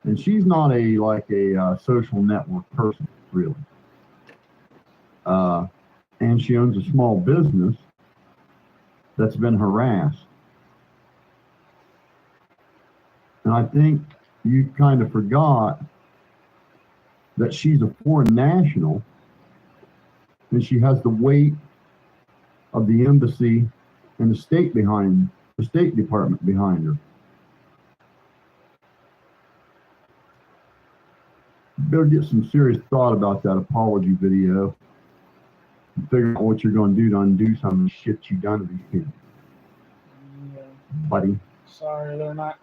And she's not a social network person, really. And she owns a small business that's been harassed. And I think you kind of forgot that she's a foreign national and she has the weight of the embassy and the State Department behind her. You better get some serious thought about that apology video and figure out what you're going to do to undo some of the shit you've done to these people. Yeah. Buddy. Sorry, they're not.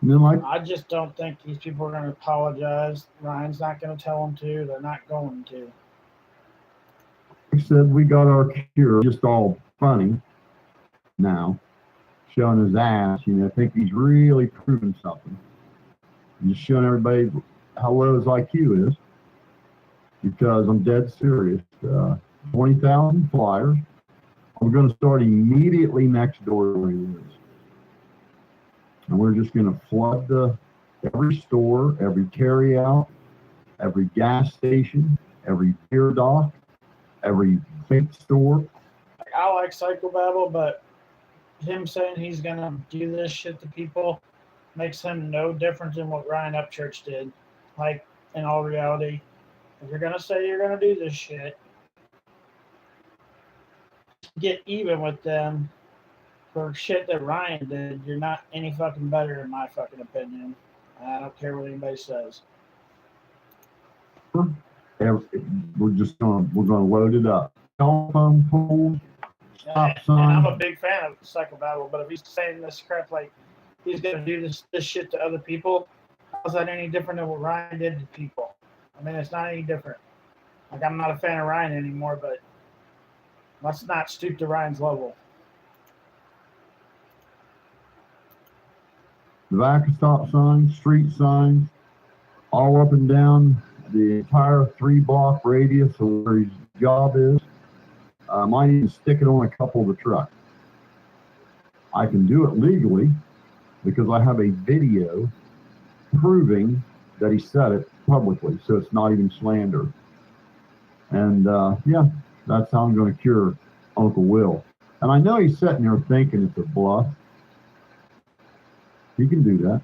And then, like, I just don't think these people are going to apologize. Ryan's not going to tell them to. They're not going to. I said, we got our cure, just all funny now, showing his ass. You know, I think he's really proving something. Just showing everybody how low his IQ is, because I'm dead serious. 20,000 flyers. I'm going to start immediately next door where he lives. And we're just going to flood every store, every carry-out, every gas station, every beer dock, every fake store. I like Psychobabble, but him saying he's going to do this shit to people makes him no different than what Ryan Upchurch did. Like, in all reality, if you're going to say you're going to do this shit, get even with them for shit that Ryan did, you're not any fucking better in my fucking opinion. I don't care what anybody says. We're gonna load it up. Telephone poles, stop signs. And I'm a big fan of Psychobabble, but if he's saying this crap like he's gonna do this shit to other people, how's that any different than what Ryan did to people? I mean, it's not any different. Like, I'm not a fan of Ryan anymore, but let's not stoop to Ryan's level. The back of stop signs, street signs, all up and down the entire 3-block radius of where his job is. Might even stick it on a couple of the trucks. I can do it legally because I have a video proving that he said it publicly, so it's not even slander. And yeah, that's how I'm going to cure Uncle Will. And I know he's sitting there thinking it's a bluff. He can do that.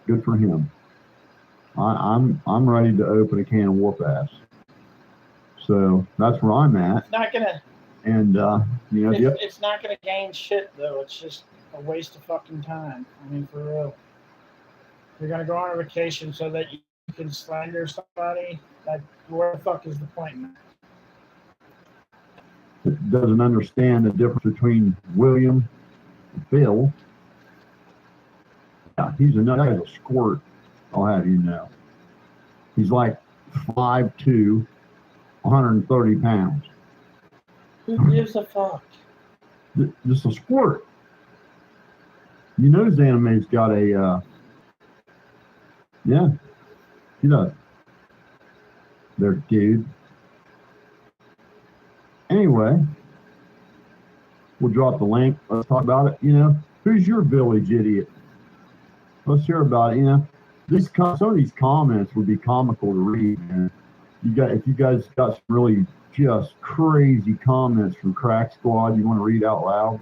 Good for him. I'm ready to open a can of whoop ass. So that's where I'm at. It's not gonna. And you know, it's not gonna gain shit though. It's just a waste of fucking time. I mean, for real. You're gonna go on a vacation so that you can slander somebody. Like, where the fuck is the point, man? It doesn't understand the difference between William and Phil. Yeah, he's a squirt. I'll have you know. He's like 5'2", 130 pounds. Who gives a fuck? Just a squirt. You know, Xanime's got a, yeah, he does. There, dude. Anyway, we'll drop the link. Let's talk about it. You know, who's your village idiot? Let's hear about it. You know, some of these comments would be comical to read, man. If you guys got some really just crazy comments from Crack Squad you want to read out loud,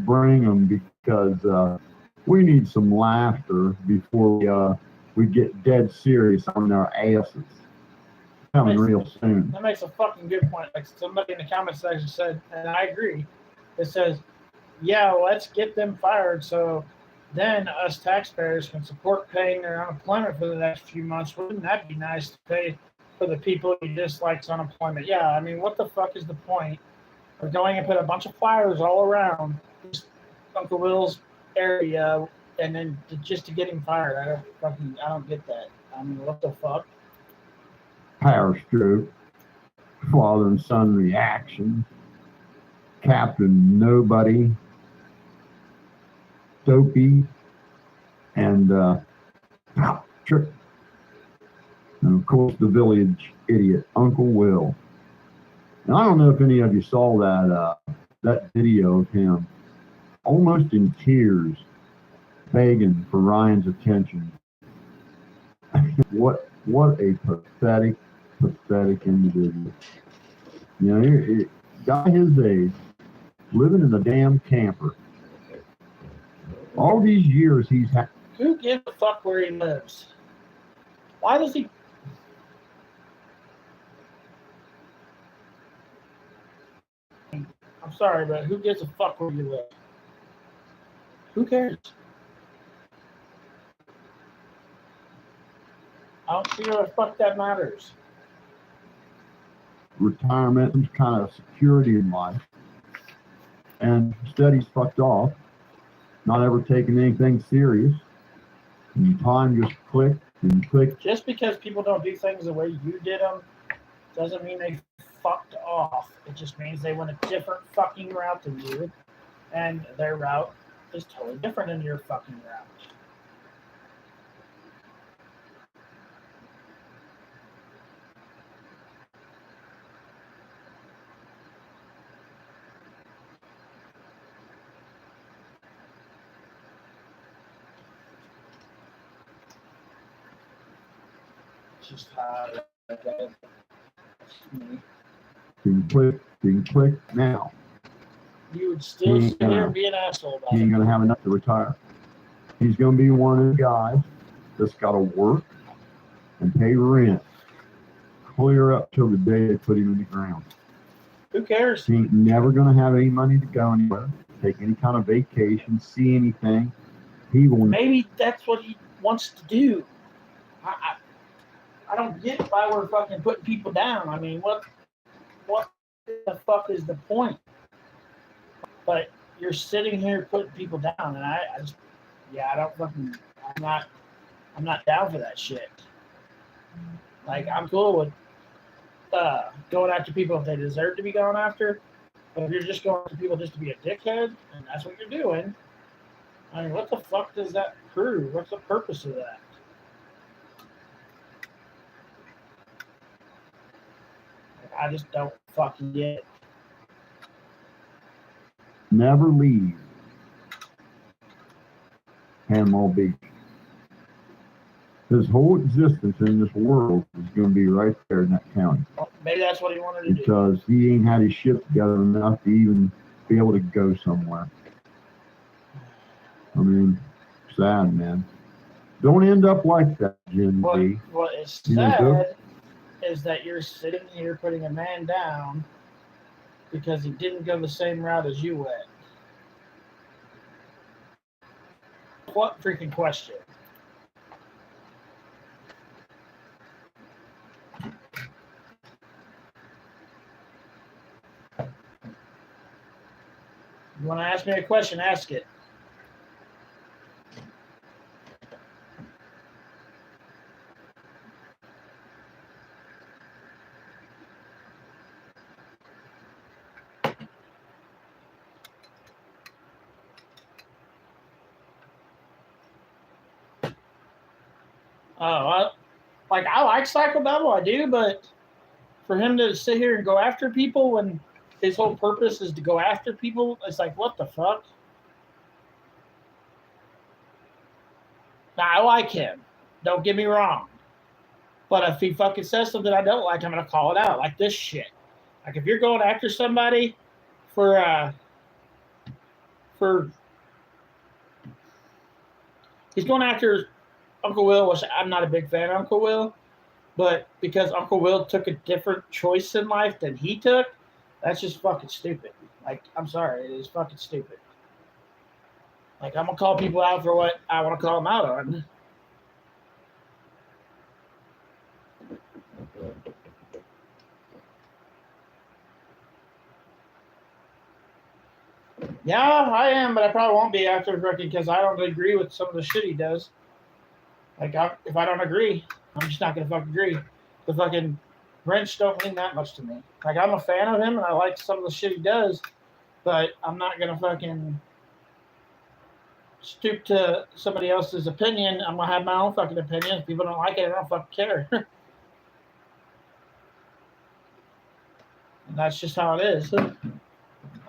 bring them, because we need some laughter before we get dead serious on our asses. Coming real soon. That makes a fucking good point. Like somebody in the comment section said, and I agree. It says, "Yeah, let's get them fired so then us taxpayers can support paying their unemployment for the next few months. Wouldn't that be nice to pay for the people who dislikes unemployment?" Yeah, I mean, what the fuck is the point of going and put a bunch of flyers all around Uncle Will's area and then just to get him fired? I don't get that. I mean, what the fuck? Power stroke, father and son reaction, Captain Nobody, Dopey, and Trick. And of course, the village idiot, Uncle Will. And I don't know if any of you saw that video of him almost in tears, begging for Ryan's attention. What a pathetic individual. You know, guy his age, living in a damn camper. All these years he's had. Who gives a fuck where he lives? Why does he? I'm sorry, but who gives a fuck where you live? Who cares? I don't see where the fuck that matters. Retirement, some kind of security in life. And instead he's fucked off, not ever taking anything serious. And time just clicked and clicked. Just because people don't do things the way you did them doesn't mean they fucked off. It just means they went a different fucking route than you, and their route is totally different than your fucking route. Just how I get it. You can click now. You would still sit here and be an asshole about He ain't it. gonna have enough to retire. He's gonna be one of the guys that's gotta work and pay rent clear up till the day they put him in the ground. Who cares? He ain't never gonna have any money to go anywhere, take any kind of vacation, see anything. He will. Maybe that's what he wants to do. I don't get why we're fucking putting people down. I mean, what the fuck is the point? But you're sitting here putting people down, and I'm not down for that shit. Like, I'm cool with going after people if they deserve to be going after, but if you're just going after people just to be a dickhead, and that's what you're doing, I mean, what the fuck does that prove? What's the purpose of that? I just don't fucking get it. Never leave Panama Beach. His whole existence in this world is going to be right there in that county. Well, maybe that's what he wanted to do. Because he ain't had his shit together enough to even be able to go somewhere. I mean, sad, man. Don't end up like that, Jim B. What is sad is that you're sitting here putting a man down because he didn't go the same route as you went. What freaking question? You want to ask me a question? Ask it. I like psychobabble, I do, but for him to sit here and go after people when his whole purpose is to go after people, it's like, what the fuck? Now, I like him. Don't get me wrong. But if he fucking says something I don't like, I'm going to call it out. Like this shit. Like if you're going after somebody for he's going after Uncle Will, which I'm not a big fan of Uncle Will, but because Uncle Will took a different choice in life than he took, that's just fucking stupid. Like, I'm sorry, it is fucking stupid. Like, I'm going to call people out for what I want to call them out on. Yeah, I am, but I probably won't be after freaking because I don't agree with some of the shit he does. Like, if I don't agree, I'm just not going to fucking agree. The fucking Grinch don't mean that much to me. Like, I'm a fan of him, and I like some of the shit he does, but I'm not going to fucking stoop to somebody else's opinion. I'm going to have my own fucking opinion. If people don't like it, I don't fucking care. And that's just how it is. Like,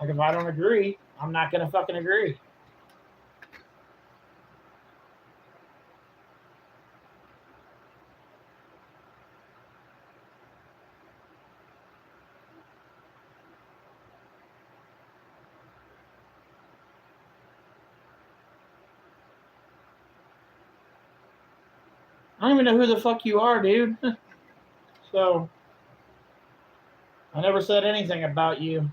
if I don't agree, I'm not going to fucking agree. I don't even know who the fuck you are, dude. So, I never said anything about you.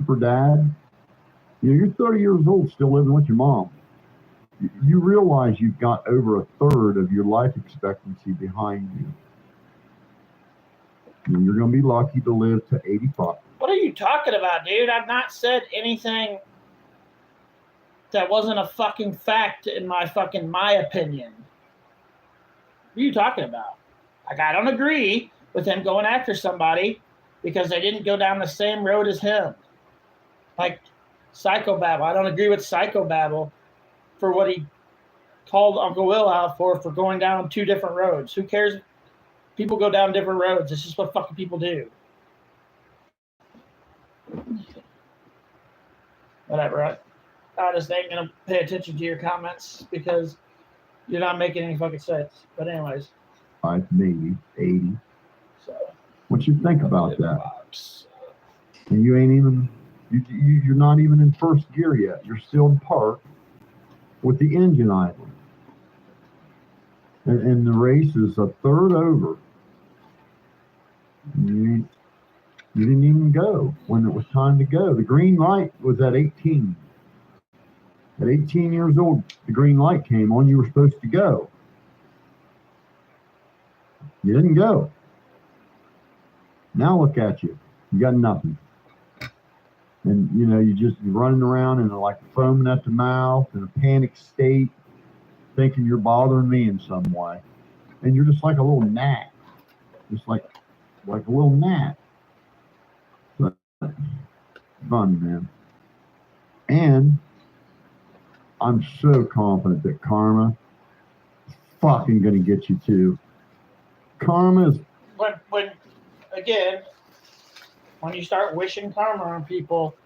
For Dad, you're 30 years old, still living with your mom. You realize you've got over a third of your life expectancy behind you. And you're going to be lucky to live to 85. What are you talking about, dude? I've not said anything that wasn't a fucking fact in my opinion. What are you talking about? Like, I don't agree with him going after somebody because they didn't go down the same road as him. Like, psychobabble. I don't agree with psychobabble for what he called Uncle Will out for going down two different roads. Who cares? People go down different roads. It's just what fucking people do. Whatever. I just ain't going to pay attention to your comments because you're not making any fucking sense. But anyways. 5, maybe 80. So, what you think about that? And you ain't even... You're not even in first gear yet. You're still in park with the engine idling. And the race is a third over. You didn't even go when it was time to go. The green light was at 18. At 18 years old, the green light came on. You were supposed to go. You didn't go. Now look at you. You got nothing. And, you know, you're running around and like foaming at the mouth in a panic state, thinking you're bothering me in some way. And you're just like a little gnat. Just like a little gnat. But fun, man. And I'm so confident that karma is fucking gonna get you too. Karma is. When again, when you start wishing karma on people,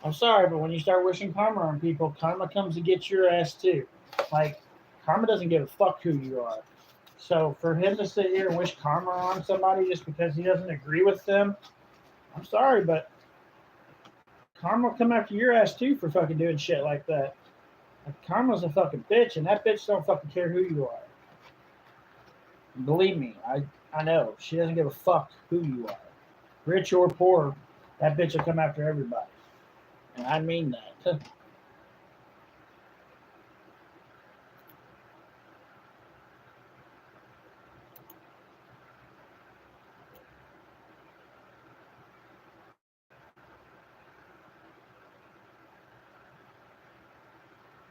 I'm sorry, but when you start wishing karma on people, karma comes to get your ass too. Like, karma doesn't give a fuck who you are. So for him to sit here and wish karma on somebody just because he doesn't agree with them, I'm sorry, but karma will come after your ass too for fucking doing shit like that. Like, karma's a fucking bitch, and that bitch don't fucking care who you are. Believe me, I know. She doesn't give a fuck who you are. Rich or poor, that bitch will come after everybody. And I mean that.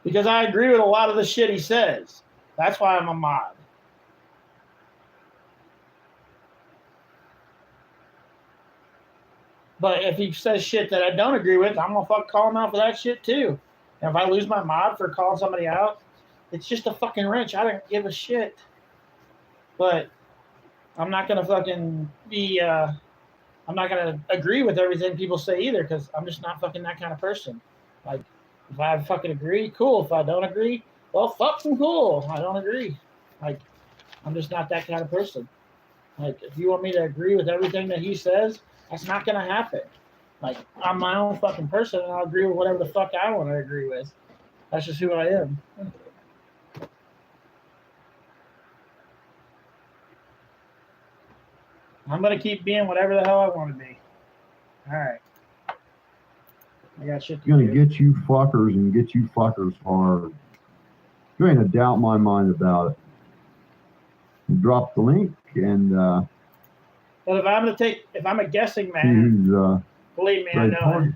Because I agree with a lot of the shit he says. That's why I'm a mod. But if he says shit that I don't agree with, I'm gonna fucking call him out for that shit too. And if I lose my mod for calling somebody out, it's just a fucking wrench. I don't give a shit. But I'm not gonna fucking be. I'm not gonna agree with everything people say either, because I'm just not fucking that kind of person. Like, if I fucking agree, cool. If I don't agree, well, fucking cool. I don't agree. Like, I'm just not that kind of person. Like, if you want me to agree with everything that he says, that's not gonna happen. Like, I'm my own fucking person, and I'll agree with whatever the fuck I want to agree with. That's just who I am. I'm gonna keep being whatever the hell I want to be. All right. I got shit to Gonna do. get you fuckers and get you fuckers hard. There ain't a doubt in my mind about it. Drop the link and But if I'm a guessing man, believe me, I know it.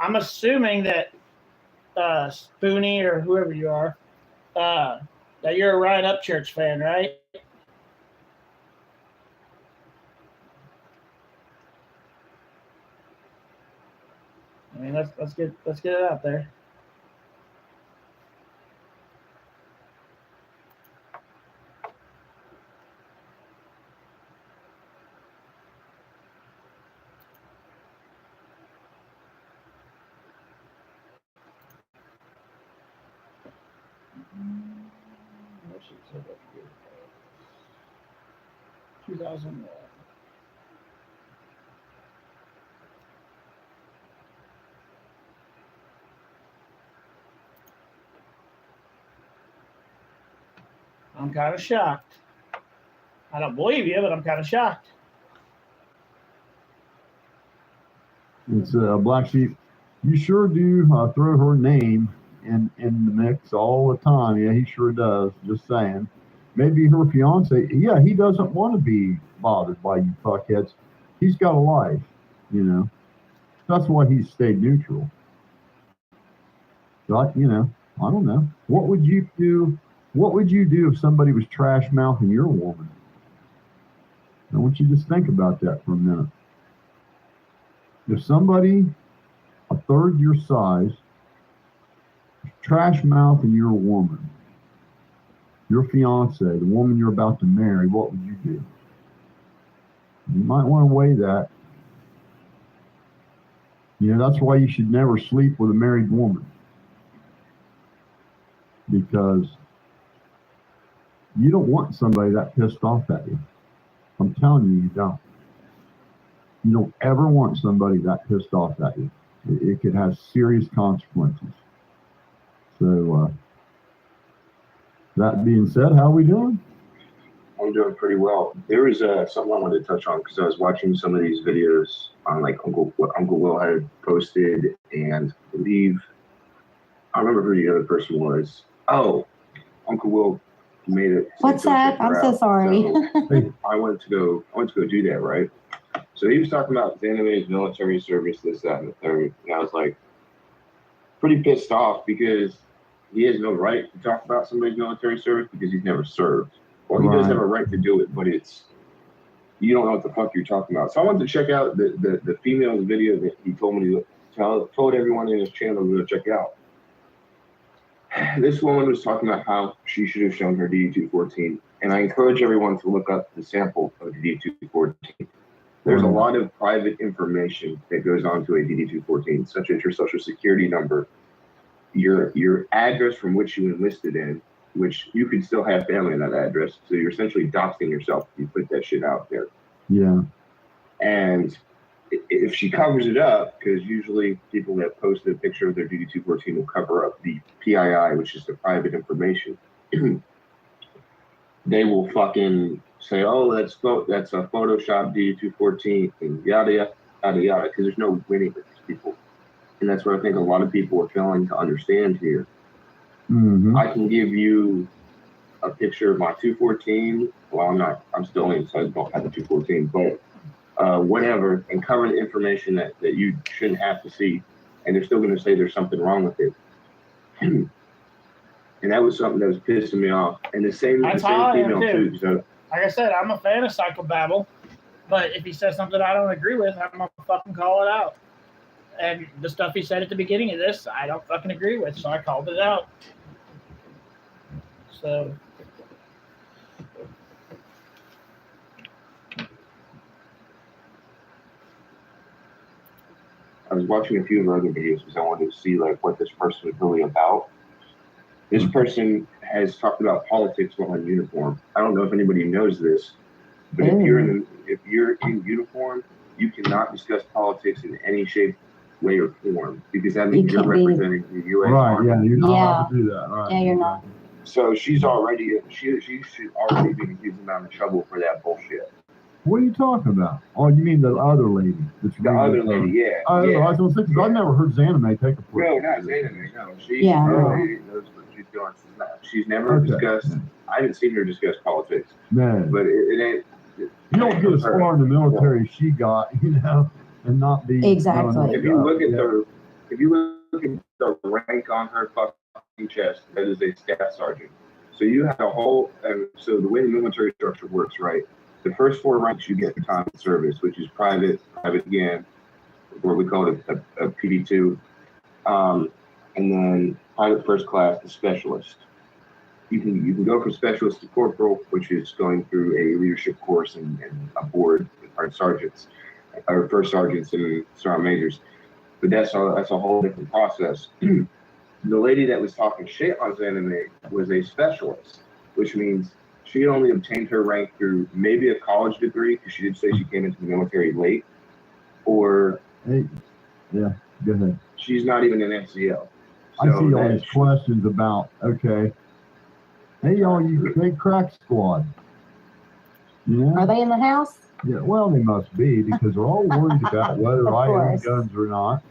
I'm assuming that Spoonie or whoever you are, that you're a Ryan Upchurch fan, right? I mean, let's get it out there. What should say that here? 2001. I'm kind of shocked. I don't believe you, but I'm kind of shocked. It's Black Sheep. You sure do throw her name in the mix all the time. Yeah, he sure does. Just saying. Maybe her fiance. Yeah, he doesn't want to be bothered by you fuckheads. He's got a life, you know. That's why he's stayed neutral. But, you know, I don't know. What would you do? What would you do if somebody was trash mouthing your woman? I want you to just think about that for a minute. If somebody a third your size trash mouthing your woman, your fiance, the woman you're about to marry, what would you do? You might want to weigh that. You know, that's why you should never sleep with a married woman. Because you don't want somebody that pissed off at you. I'm telling you, you don't. You don't ever want somebody that pissed off at you. It could have serious consequences. So, that being said, how are we doing? I'm doing pretty well. There was something I wanted to touch on because I was watching some of these videos on like what Uncle Will had posted, and I believe I remember who the other person was. Oh, Uncle Will made it. What's that? I'm so sorry. So I went to go do that, right? So he was talking about Xaname's military service, this, that, and the third. And I was like, pretty pissed off because he has no right to talk about somebody's military service because he's never served. Well, he does have a right to do it, but you don't know what the fuck you're talking about. So I wanted to check out the female's video that he told me to told everyone in his channel to go check out. This woman was talking about how she should have shown her DD-214, and I encourage everyone to look up the sample of the DD-214. There's a lot of private information that goes on to a DD-214, such as your social security number, your address from which you enlisted in, which you could still have family in that address. So you're essentially doxing yourself if you put that shit out there. Yeah. And if she covers it up, because usually people that posted a picture of their DD-214 will cover up the PII, which is the private information. They will fucking say, oh, that's a Photoshop DD-214 and yada, yada, yada, because there's no winning with these people. And that's what I think a lot of people are failing to understand here. Mm-hmm. I can give you a picture of my 214. Well, I'm still in, so I don't have a 214, but whatever, and cover the information that you shouldn't have to see, and they're still going to say there's something wrong with it. And that was something that was pissing me off. And the same female too. So, like I said, I'm a fan of psychobabble, but if he says something I don't agree with, I'm gonna fucking call it out. And the stuff he said at the beginning of this, I don't fucking agree with, so I called it out. So. I was watching a few of her other videos because I wanted to see like what this person was really about. This person has talked about politics while in uniform. I don't know if anybody knows this, but if you're in uniform, you cannot discuss politics in any shape, way, or form because that means you're representing the U.S. Army. Right? Yeah, you're not allowed to do that. Right? Yeah, you're not. So she should already be in a huge amount of trouble for that bullshit. What are you talking about? Oh, you mean the other lady? The other lady, yeah. I was going to say, because I've never heard Xaname take a No, not Xaname, no. Yeah. Knows what she's doing. She's never discussed, I haven't seen her discuss politics. No. But it ain't. You don't get as far in the military as she got, and not be. Exactly. If you look at the rank on her fucking chest, that is a staff sergeant. So you have a whole, so the way the military structure works, right? The first 4 ranks you get for time of service, which is private again, or we call it a PD2, and then private first class, the specialist. You can go from specialist to corporal, which is going through a leadership course and a board with our sergeants, or first sergeants and sergeant majors. But that's a whole different process. The lady that was talking shit on Xaname was a specialist, which means she only obtained her rank through maybe a college degree, because she did say she came into the military late, or yeah, go ahead. She's not even an NCO. I see all these questions about, okay, hey y'all, you big crack squad. Yeah. Are they in the house? Yeah, well, they must be, because they're all worried about whether I own guns or not.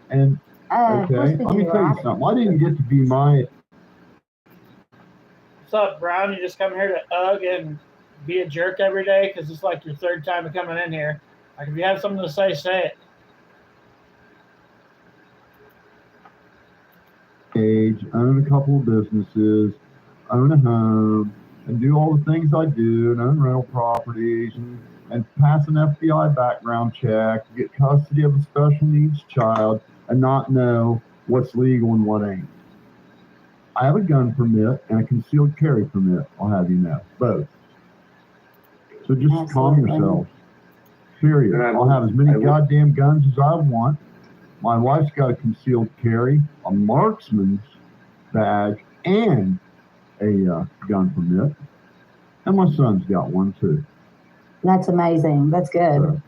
And okay, let me tell you something. I didn't get to be my. What's up, Brown? You just come here to ugh and be a jerk every day because it's like your 3rd time coming in here. Like, if you have something to say it. Age, own a couple of businesses, own a home, and do all the things I do, and own rental properties, and pass an FBI background check, get custody of a special needs child, and not know what's legal and what ain't. I have a gun permit and a concealed carry permit, I'll have you know, both. So just calm yourselves. Period. I'll have as many goddamn guns as I want. My wife's got a concealed carry, a marksman's badge, and a gun permit. And my son's got one too. That's amazing. That's good.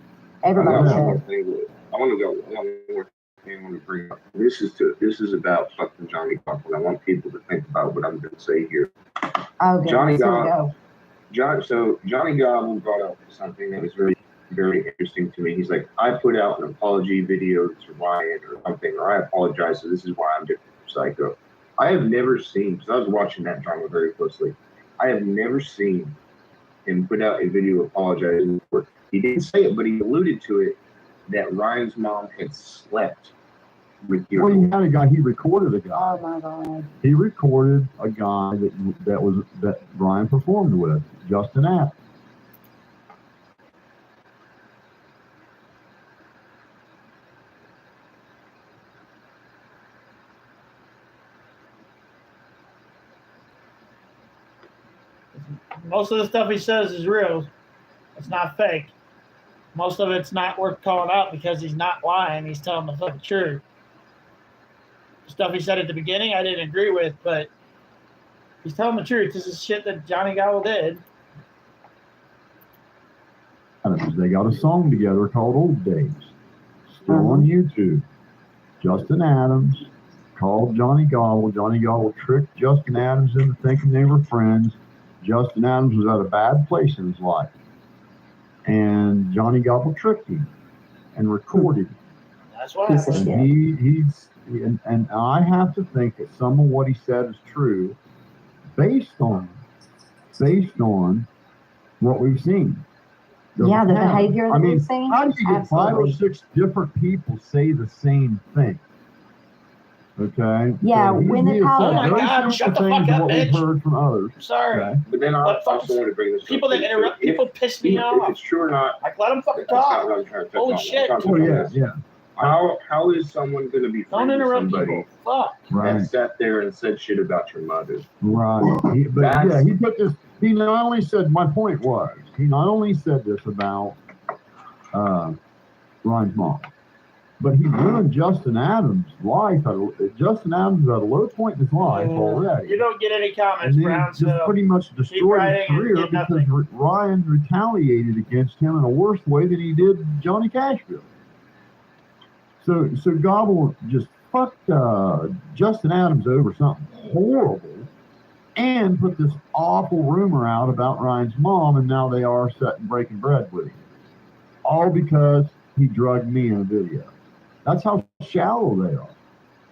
Everybody should. I want to go one more thing I want to bring up. This is about fucking Johnny Gobb, and I want people to think about what I'm going to say here. Okay, Johnny Gobb. Johnny Gobb brought up something that was very, very interesting to me. He's like, I put out an apology video to Ryan or something, or I apologize, so this is why I'm different from Psycho. I have never seen, because I was watching that drama very closely, I have never seen him put out a video apologizing for. He didn't say it, but he alluded to it that Ryan's mom had slept with your. Well, he had a guy. He recorded a guy. Oh my God. He recorded a guy that Ryan performed with, Justin App. Most of the stuff he says is real. It's not fake. Most of it's not worth calling out because he's not lying. He's telling the fucking truth. Stuff he said at the beginning, I didn't agree with, but he's telling the truth. This is shit that Johnny Gobble did. They got a song together called Old Days. Still on YouTube. Justin Adams called Johnny Gobble. Johnny Gobble tricked Justin Adams into thinking they were friends. Justin Adams was at a bad place in his life. And Johnny Gobble tricked him and recorded him. That's what Piece of happened. shit. And I have to think that some of what he said is true based on what we've seen. Yeah, the behavior that I mean, we've seen. how do you get 5 or Absolutely. 6 different people say the same thing? Okay. Yeah, So when the he has call- said Oh my very God, similar shut the things fuck to up, what we've bitch. heard from others. I'm sorry. Okay. But then I But fucking also want to bring this up. People that too. So interrupt, people piss me if off. it's true or not, Like, let them fucking that's not talk. what I'm trying to touch Holy on. shit. I'm trying Oh to yeah, touch on this. yeah. How is someone going to be Don't friends with interrupt somebody people. Fuck. Right. that sat there and said shit about your mother? Right. But That's- yeah, he put this. He not only said. My point was, he not only said this about Ryan's mom, but he ruined Justin Adams' life. Justin Adams was at a low point in his life already. You don't get any And comments, then Brown. just So pretty much destroyed writing his and career get because nothing. Ryan retaliated against him in a worse way than he did Johnny Cashville. So Gobble just fucked Justin Adams over something horrible and put this awful rumor out about Ryan's mom, and now they are sitting breaking bread with him. All because he drugged me in a video. That's how shallow they are.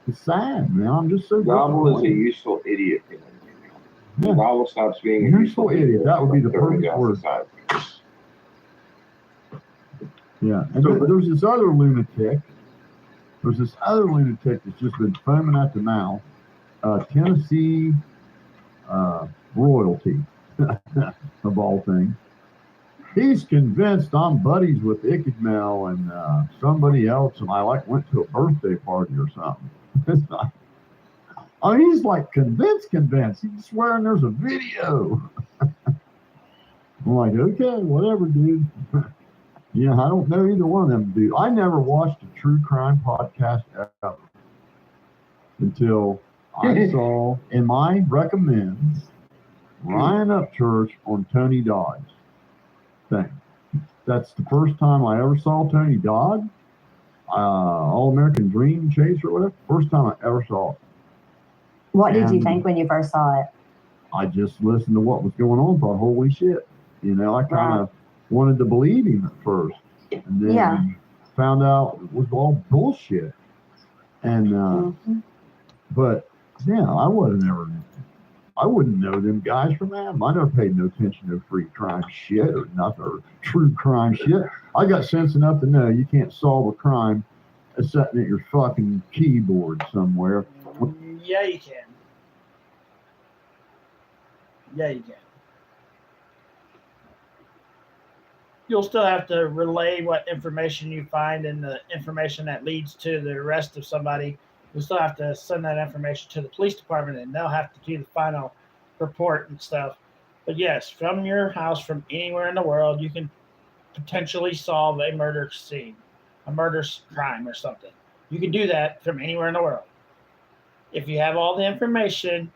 It's sad, man. I'm just so Gobble is a disappointed. useful idiot. Yeah. Gobble stops being a Useful idiot. That would be the perfect word. Society. Yeah, and there's this other lunatic. There's this other lunatic that's just been foaming at the mouth. Tennessee royalty, of all things. He's convinced I'm buddies with Ickadmel and somebody else, and I went to a birthday party or something. It's not, I mean, he's like convinced. He's swearing there's a video. I'm like, okay, whatever, dude. Yeah, I don't know either one of them, dude. I never watched a true crime podcast ever until I saw in my recommends Ryan Upchurch on Tony Dodd's thing. That's the first time I ever saw Tony Dodd, All American Dream Chase or whatever. First time I ever saw it. What did you And think when you first saw it? I just listened to what was going on, thought, holy shit. You know, I kind of wanted to believe him at first. And then found out it was all bullshit. And, but yeah, I wouldn't know them guys from Adam. I never paid no attention to free crime shit or nothing, or true crime shit. I got sense enough to know you can't solve a crime sitting at your fucking keyboard somewhere. yeah, you can. Yeah, you can. You'll still have to relay what information you find and the information that leads to the arrest of somebody. You'll still have to send that information to the police department, and they'll have to do the final report and stuff. But yes, from your house, from anywhere in the world, you can potentially solve a murder scene, a murder crime or something. You can do that from anywhere in the world. If you have all the information,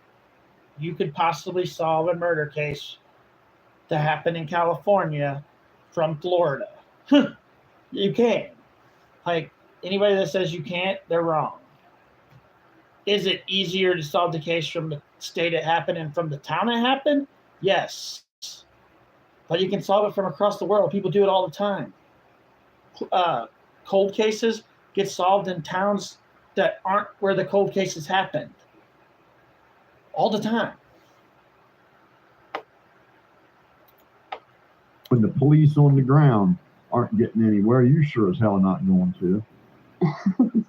you could possibly solve a murder case that happened in California from Florida. You can. Like, anybody that says you can't, they're wrong. Is it easier to solve the case from the state it happened and from the town it happened? Yes. But you can solve it from across the world. People do it all the time. Cold cases get solved in towns that aren't where the cold cases happened. All the time. when the police on the ground aren't getting anywhere, you sure as hell not going to.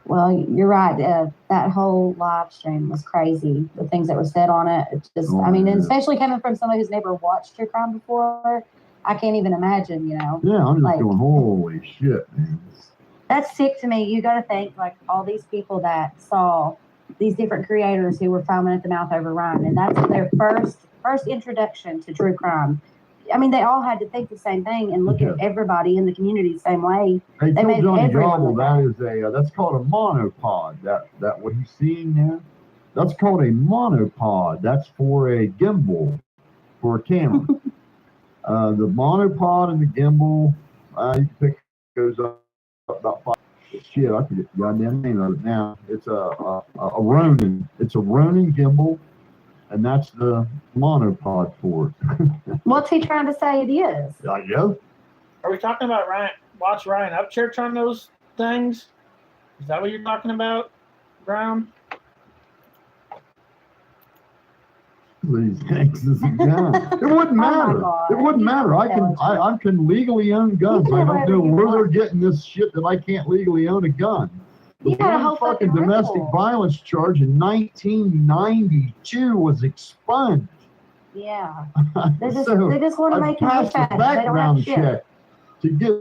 Well, you're right. That whole live stream was crazy. The things that were said on it. It's just, Oh, I mean, and yeah. especially coming from somebody who's never watched true crime before, I can't even imagine, you know. Yeah, I'm just Like- going, holy shit, man. That's sick to me. You got to think, like, all these people that saw these different creators who were foaming at the mouth over Ryan, and that's their first introduction to true crime. I mean, they all had to think the same thing and look at everybody in the community the same way. Hey, They tell made Johnny everyone Gobble look that is that's called a monopod. That what he's seeing there, that's called a monopod. That's for a gimbal, for a camera. The monopod and the gimbal, you can pick those up about 5. Shit, I forget the goddamn name of it now. It's a Ronin. It's a Ronin gimbal, and that's the monopod for it. What's he trying to say it is? I guess. Are we talking about watch Ryan Upchurch on those things? Is that what you're talking about, Brown? These things is a gun. It wouldn't matter. God. It wouldn't matter. I can legally own guns. You can I do don't know whatever you where want. they're getting this shit that I can't legally own a gun. The You got a one whole fucking fucking domestic rule. violence charge in 1992 was expunged. Yeah. They just So, want to I make you look passed a bad. They don't have background shit. check to get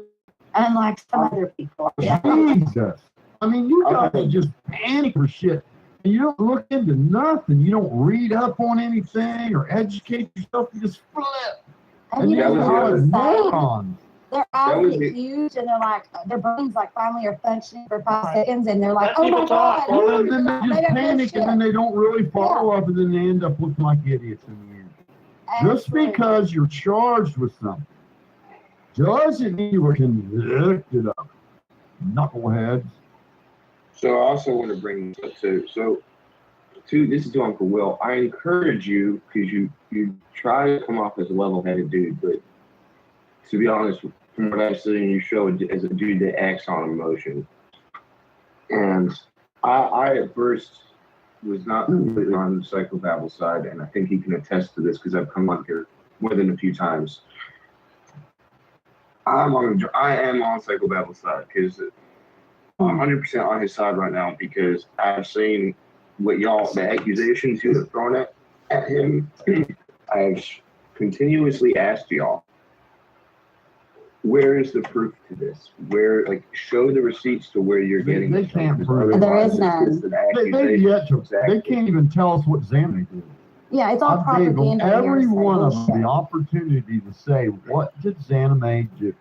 Unlike some other people. Yeah. Jesus. I mean, you guys just panic for shit. And you don't look into nothing. You don't read up on anything or educate yourself. You just flip. And you that know, was they're the all other- the same. morons. Their That eyes was get the- huge and they're like, their brains like finally are functioning for 5 Right. seconds and they're like, Let oh people my talk. God. Well, And then they They just don't know panic shit. and then they don't really follow up and then they end up looking like idiots in the end. Just Absolutely. because you're charged with something doesn't mean you were convicted of it. Knuckleheads. So I also want to bring this up too. So, this is to Uncle Will. I encourage you because you try to come off as a level-headed dude, but to be honest, from what I've seen, you show as a dude that acts on emotion. And I at first was not completely on the psychobabble side, and I think he can attest to this because I've come on here more than a few times. I am on psychobabble side because I'm 100% on his side right now because I've seen what the accusations you have thrown at him. I've continuously asked y'all, where is the proof to this? Show the receipts to where you're getting They this from, can't because prove it. otherwise There is it's just an They've accusation. yet to. Exactly. They can't even tell us what Xanadu did. Yeah, it's all I gave them propaganda. every hearsay one of bullshit. them the opportunity to say, what did Xanadu do?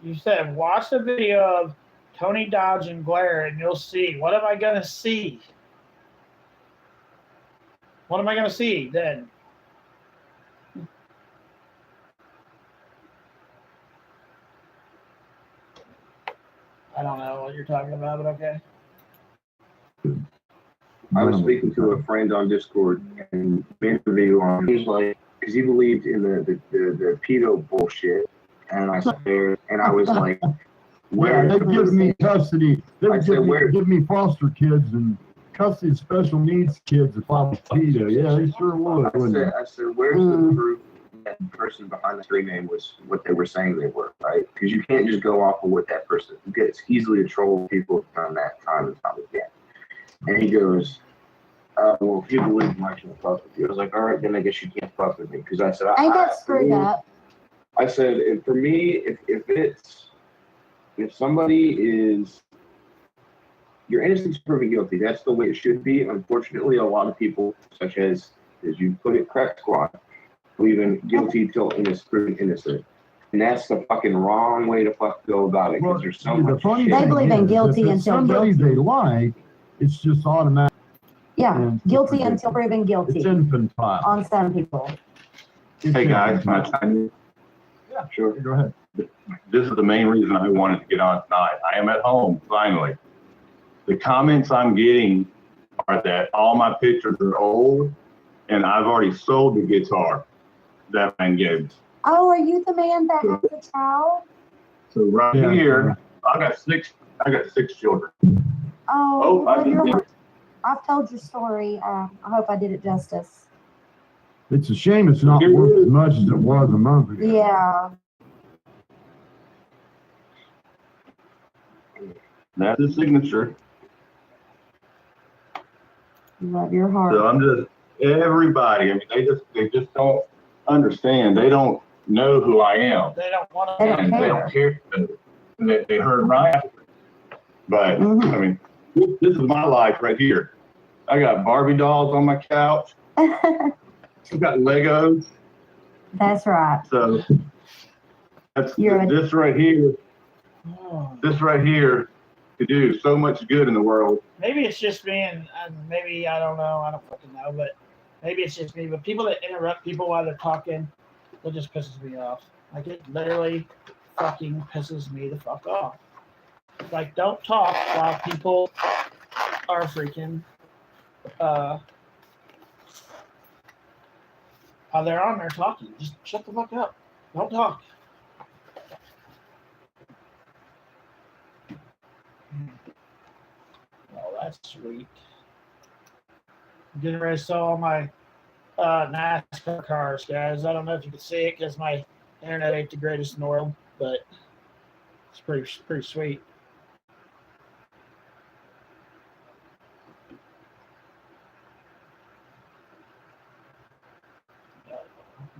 You said watch the video of Tony Dodge and Glare and you'll see. What am I gonna see? What am I gonna see then? I don't know what you're talking about, but okay. I was speaking to a friend on Discord and interview on. He was like, because he believed in the pedo bullshit, and I sat there and I was like, Where where? they give me custody. They I would said, where- give me foster kids and custody of special needs kids if I was pedo. Yeah, they sure would. Wouldn't they? I said, where's the proof that the person behind the screen name was what they were saying they were, right? Because you can't just go off of what that person. It's easily to troll people from that time and time again. And he goes, well, if you believe I can't fuck with you. I was like, all right, then I guess you can't fuck with me. Because I said, Ain't that screwed up? I said, and for me, if somebody is, you're innocent to proven guilty, that's the way it should be. Unfortunately, a lot of people, such as you put it, crack squad, believe in guilty till proven innocent. And that's the fucking wrong way to go about it, because there's so the much funny shit. They thing believe in is, guilty if it's until somebody guilty. they like, it's just automatic. Yeah, and guilty it's until proven guilty It's infantile. on some people. It's Hey guys, infantile. Yeah, sure. Go ahead. this is the main reason I wanted to get on tonight. I am at home, finally. The comments I'm getting are that all my pictures are old and I've already sold the guitar that man gave me. Oh, are you the man that has the child? So right Yeah. here, I got six children. Oh, I well, can you're, do it. I've told your story. I hope I did it justice. It's a shame it's not worth as much as it was a month ago. Yeah. That's his signature. Love your heart. So I'm just, everybody, I mean, they just don't understand. They don't know who I am. They don't want They to. don't And they don't care. They heard Ryan. But, Mhm. I mean, this is my life right here. I got Barbie dolls on my couch. I've got Legos. That's right. So that's You're a- this right here. Oh. This right here could do so much good in the world. Maybe it's just me, and maybe I don't know. I don't fucking know, but maybe it's just me. But people that interrupt people while they're talking, that just pisses me off. Like it literally fucking pisses me the fuck off. Like don't talk while people are freaking while they're on there talking. Just shut the fuck up. Don't talk. Oh, that's sweet. I'm getting ready to sell all my NASCAR cars, guys. I don't know if you can see it because my internet ain't the greatest in the world, but it's pretty sweet.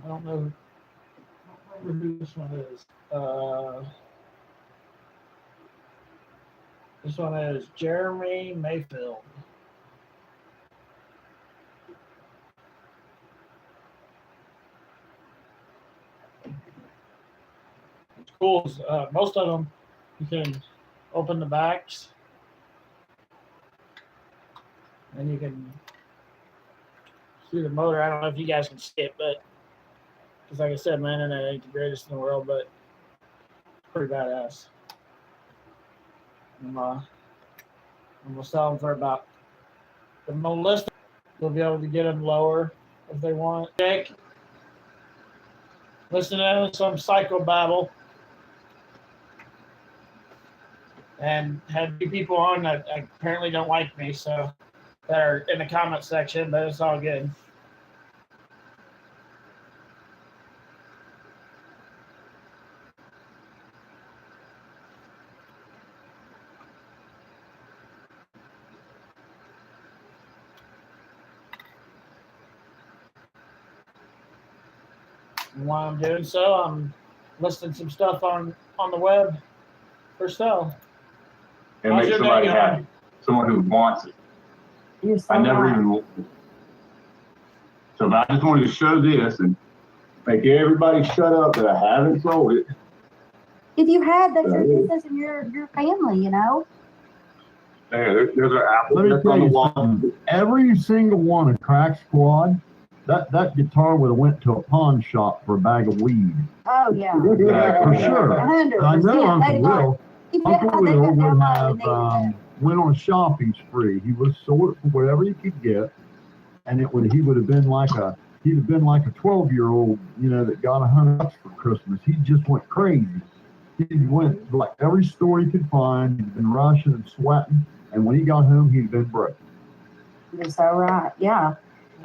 I don't know who this one is. This one is Jeremy Mayfield. It's cool. Most of them, you can open the backs, and you can see the motor. I don't know if you guys can see it, but because like I said, my internet ain't the greatest in the world, but it's pretty badass. I'm gonna sell them for about the list. We'll be able to get them lower if they want. Jake, listen to some psychobabble, and had two people on that apparently don't like me, so they're in the comment section, but it's all good. And while I'm doing so, I'm listing some stuff on the web for sale. And How's make your day somebody going? happy. Someone who wants it. You're so I never right. even. So I just wanted to show this and make everybody shut up that I haven't sold it. If you had, that's your business and your family, you know. There, there's our apple. Let me That's tell on the you wall. something. Every single one of Crack Squad, that guitar would have went to a pawn shop for a bag of weed. Oh yeah. For sure. 100%. I know Uncle Will. Uncle They Will got would down low have and they went on a shopping spree. He would have sold it for whatever he could get, and he would have been like a 12-year-old, you know, that got $100 for Christmas. He just went crazy. He went to like every store he could find. He'd been rushing and sweating, and when he got home, he'd been broke. You're so right. Yeah.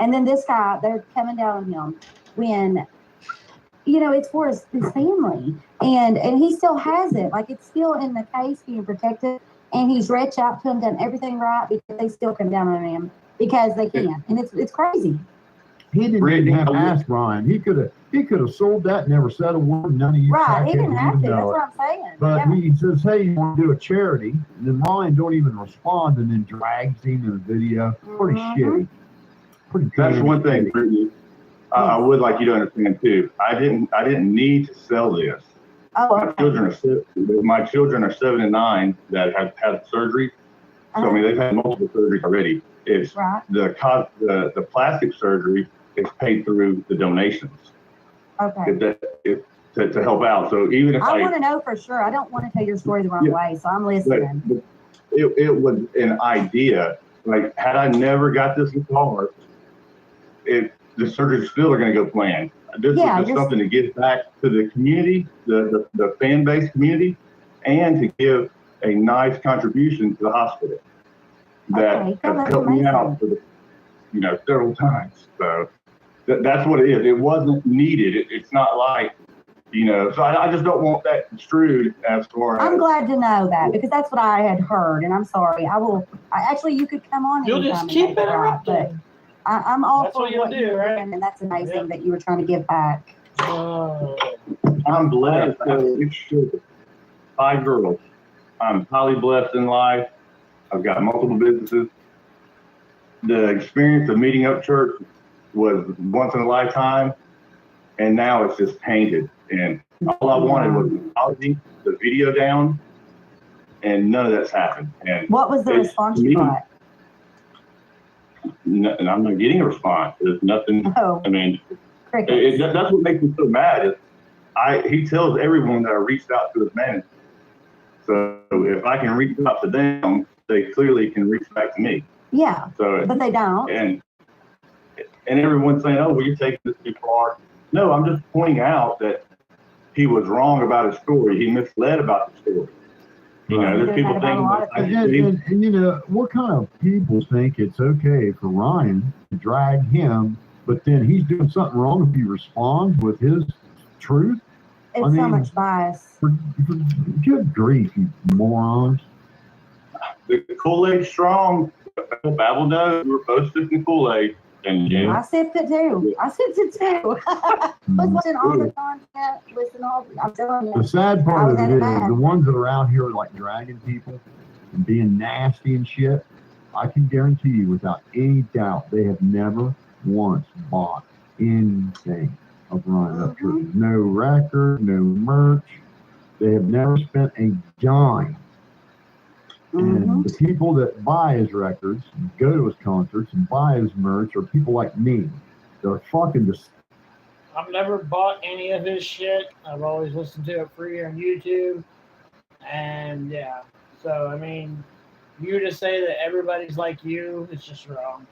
And then this guy, they're coming down on him when, you know, it's for his family. And he still has it. Like it's still in the case being protected. And he's reached out to him, done everything right, because they still come down on him because they can. And it's crazy. He didn't even have to ask Ryan. He could have sold that, never said a word. None of you Right. He didn't crackheads have to. even That's know it. what I'm saying. But Yeah. he says, hey, you want to do a charity? And then Ryan don't even respond and then drags him in a video. Pretty shitty. Pretty That's damn one thing, shitty. Brittany. I would like you to understand too. I didn't need to sell this. Oh, My children are 7 and 9 that have had surgery. So I mean, they've had multiple surgeries already. It's right. the plastic surgery is paid through the donations. Okay. To help out. So even if I want to know for sure. I don't want to tell your story the wrong way, so I'm listening. but it was an idea. Like had I never got this guitar, the surgeries still are going to go planned. This is just something to give back to the community, the fan base community, and to give a nice contribution to the hospital that Okay, has that's helped me amazing. out for several times. So That's what it is. It wasn't needed. It's not like, so I just don't want that construed as far as. I'm glad to know that because that's what I had heard, and I'm sorry. Actually, you could come on You'll anytime just and keep take it right, but interrupting. I'm all That's for what you'll what do, you're right? doing, and that's amazing Yep. that you were trying to give back. I'm blessed. I have 6 children, 5 girls. I'm highly blessed in life. I've got multiple businesses. The experience of meeting up church was once in a lifetime, and now it's just tainted. And all I wanted was the apology, the video down, and none of that's happened. And What was the it's response me. you got? And I'm not getting a response. There's nothing. Oh, I mean, crickets. that's what makes me so mad. Is he tells everyone that I reached out to his manager. So if I can reach out to them, they clearly can reach back to me. Yeah, So but they don't. and everyone's saying, "Oh, well, you're taking this too far." No, I'm just pointing out that he was wrong about his story. He misled about the story. There's people thinking And what kind of people think it's okay for Ryan to drag him, but then he's doing something wrong if he responds with his truth? It's I so mean, much bias. Good grief, you morons. the Kool-Aid strong. Babel knows we were both sipping Kool-Aid, and I sipped it too. I sipped it too. Was watching all the content, listen to all. I'm telling The you. sad part of I it was is in a bad. the ones that are out here like dragging people and being nasty and shit. I can guarantee you, without any doubt, they have never once bought anything of Ryan Upchurch. No record, no merch. They have never spent a dime. And the people that buy his records and go to his concerts and buy his merch are people like me. They're fucking just. I've never bought any of his shit. I've always listened to it free on YouTube. And yeah, so I mean, you to say that everybody's like you, it's just wrong.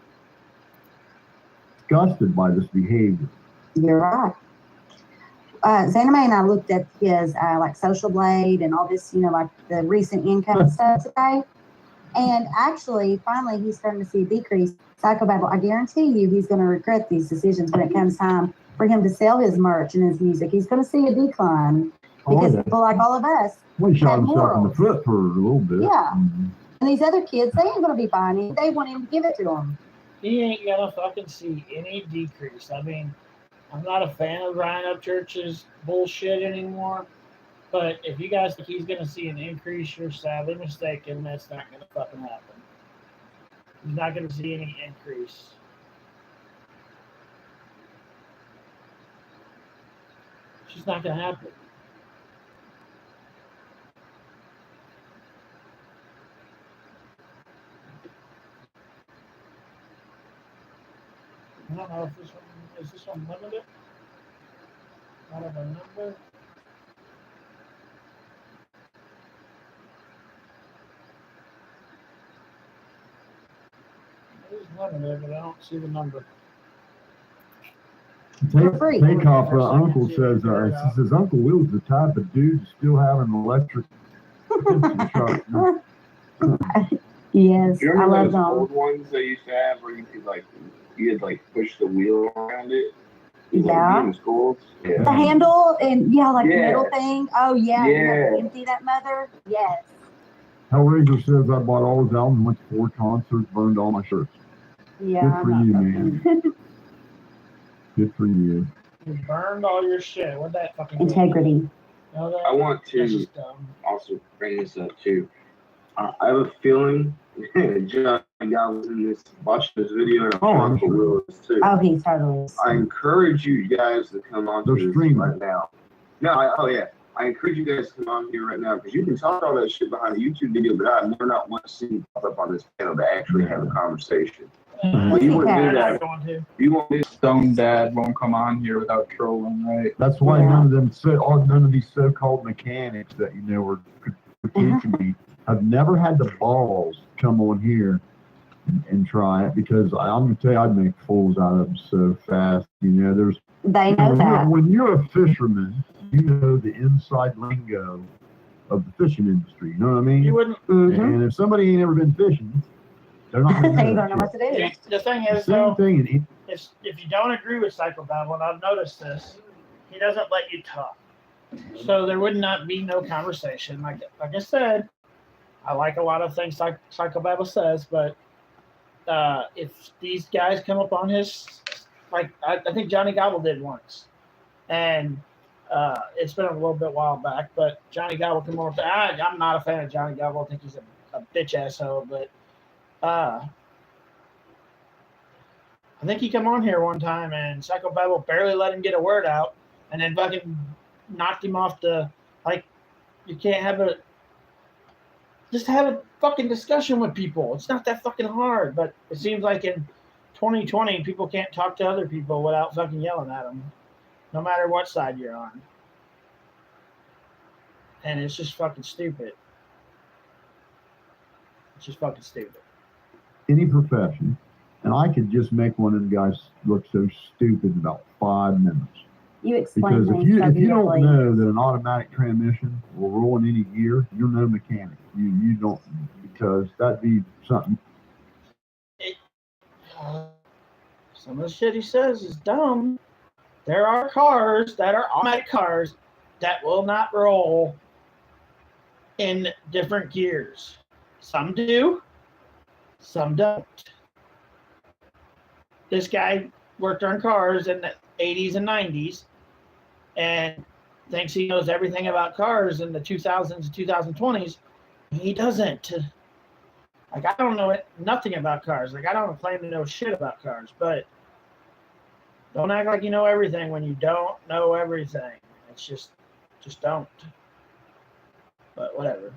Disgusted by this behavior. You're right. Xana May and I looked at his like Social Blade and all this, like the recent income stuff today. And actually, finally, he's starting to see a decrease. Psychobabble, I guarantee you he's going to regret these decisions when it comes time for him to sell his merch and his music. He's going to see a decline because people like all of us. Well, he shot had himself in the morals. foot for a little bit. Yeah. And these other kids, they ain't going to be buying it. They want him to give it to them. He ain't gonna fucking see any decrease. I mean, I'm not a fan of Ryan Upchurch's bullshit anymore. But if you guys think he's gonna see an increase, you're sadly mistaken. That's not gonna fucking happen. He's not gonna see any increase. It's just not gonna happen. I don't know if this one is this one limited. Out of a number. It is limited, but I don't see the number. Takeoff uncle says he says Uncle Will's the type of dude to still have an electric truck. Yes, Do you I remember love those them. old ones they used to have where you could push the wheel around it? Yeah. In schools? The Yeah. handle and the Yeah. middle thing. Oh yeah. You have to Yeah. empty that mother. Yes. Hellraiser says I bought all his albums, went to 4 concerts, burned all my shirts. Yeah. Good for you, man. Good for you. You burned all your shit. What'd that fucking do? Integrity. You know that? I want That's to just dumb. also bring this up too. I have a feeling John y'all was in this watching this video and I'm Uncle sure. Will is too. Oh, he totally is. I encourage you guys to come on They're to this streaming. right now. No, I encourage you guys to come on here right now because you can talk all that shit behind a YouTube video, but I've never not once seen you pop up on this panel to actually have a conversation. Well, you wouldn't do I'm that. not going to. You want this? Stone Dad won't come on here without trolling, right? That's why Yeah. none of these so-called mechanics that were critiquing me have never had the balls to come on here and try it because I'm gonna tell you I'd make fools out of them so fast. There's They know that. when you're a fisherman, you know the inside lingo of the fishing industry. You know what I mean? You wouldn't. And if somebody ain't ever been fishing, They're not going They to don't know what to do. The thing is, Same though, thing. And if you don't agree with Psychobabble, and I've noticed this, he doesn't let you talk. So there would not be no conversation. Like I said, I like a lot of things Psychobabble says, but if these guys come up on his, like I think Johnny Gobble did once, and it's been a little bit while back, but Johnny Gobble come over. I'm not a fan of Johnny Gobble. I think he's a bitch asshole, but I think he come on here one time and Psychobabble barely let him get a word out, and then fucking knocked him off the, like, you can't have just have a fucking discussion with people. It's not that fucking hard, but it seems like in 2020 people can't talk to other people without fucking yelling at them, no matter what side you're on. And it's just fucking stupid. It's just fucking stupid. any profession, and I could just make one of them guys look so stupid in about 5 minutes. You explain Because things so if you don't beautifully. know that an automatic transmission will roll in any gear, you're no mechanic. You don't, because that'd be something. Some of the shit he says is dumb. There are cars that are automatic cars that will not roll in different gears. Some do, some don't. This guy worked on cars in the 80s and 90s and thinks he knows everything about cars in the 2000s and 2020s. He doesn't. Like, I don't know nothing about cars. Like, I don't claim to know shit about cars, but don't act like you know everything when you don't know everything. It's just don't. But whatever.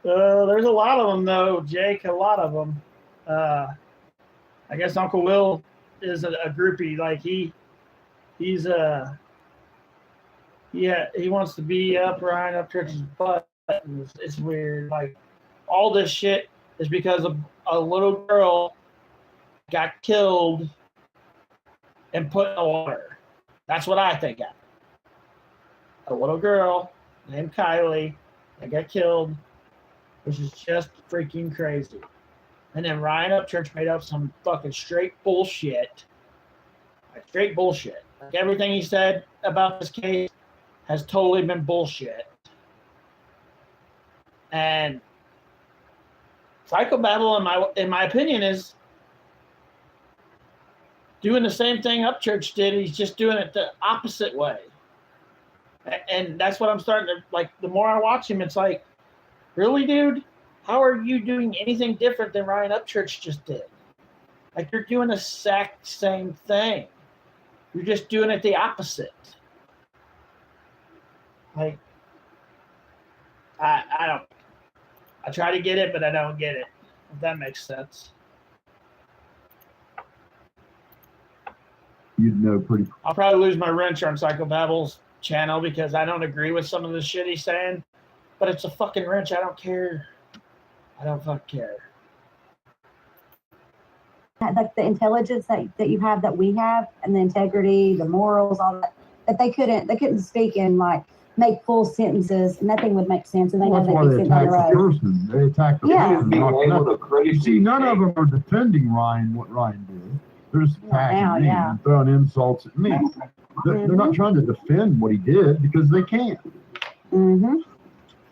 There's a lot of them, though, Jake. A lot of them. I guess Uncle Will is a groupie. Like he wants to be up Ryan Upchurch's butt. It's weird. Like all this shit is because a little girl got killed and put in the water. That's what I think of. A little girl named Kylie that got killed, which is just freaking crazy. And then Ryan Upchurch made up some fucking straight bullshit. Like straight bullshit. Like everything he said about this case has totally been bullshit. And Psychobabble, in my opinion, is doing the same thing Upchurch did. He's just doing it the opposite way. And that's what I'm starting to, like, the more I watch him, it's like, really, dude? How are you doing anything different than Ryan Upchurch just did? Like, you're doing the exact same thing. You're just doing it the opposite. Like, I don't. I try to get it, but I don't get it. If that makes sense. You'd know pretty. I'll probably lose my wrench on Psychobabble's channel because I don't agree with some of the shit he's saying. But it's a fucking wrench. I don't care. I don't fucking care. Like the intelligence that you have, that we have, and the integrity, the morals, all that they couldn't speak and like make full sentences, and nothing would make sense, and they Well, know that's why they'd they be sitting on attack the the road. person. They attack the Yeah. person. Being not able nothing. to critically You see, none of think. them are defending Ryan, what Ryan did. They're just attacking Now, me yeah. and throwing insults at me. They're not trying to defend what he did because they can't. Mm-hmm.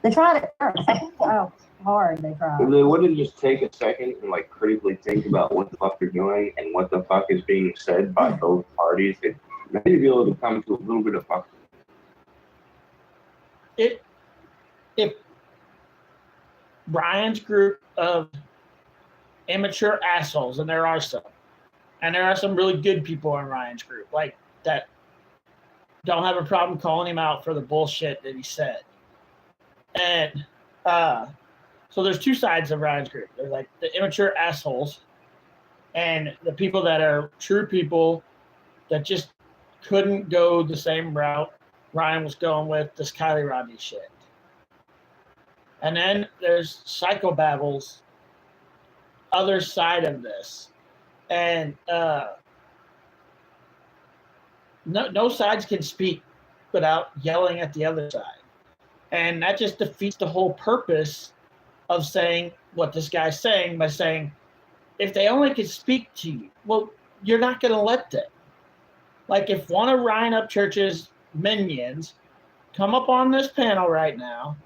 They tried it first. Oh, hard they tried. If they wouldn't just take a second and like critically think about what the fuck they're doing and what the fuck is being said by both parties, they'd maybe be able to come to a little bit of fuck. If Brian's group of immature assholes, and there are some really good people in Ryan's group, like that don't have a problem calling him out for the bullshit that he said. And so there's two sides of Ryan's group. There's like the immature assholes and the people that are true people that just couldn't go the same route Ryan was going with this Kylie Rodney shit. And then there's Psychobabble's other side of this. And no sides can speak without yelling at the other side. And that just defeats the whole purpose of saying what this guy's saying by saying, if they only could speak to you, well, you're not going to let them. Like, if one of Ryan Upchurch's minions come up on this panel right now,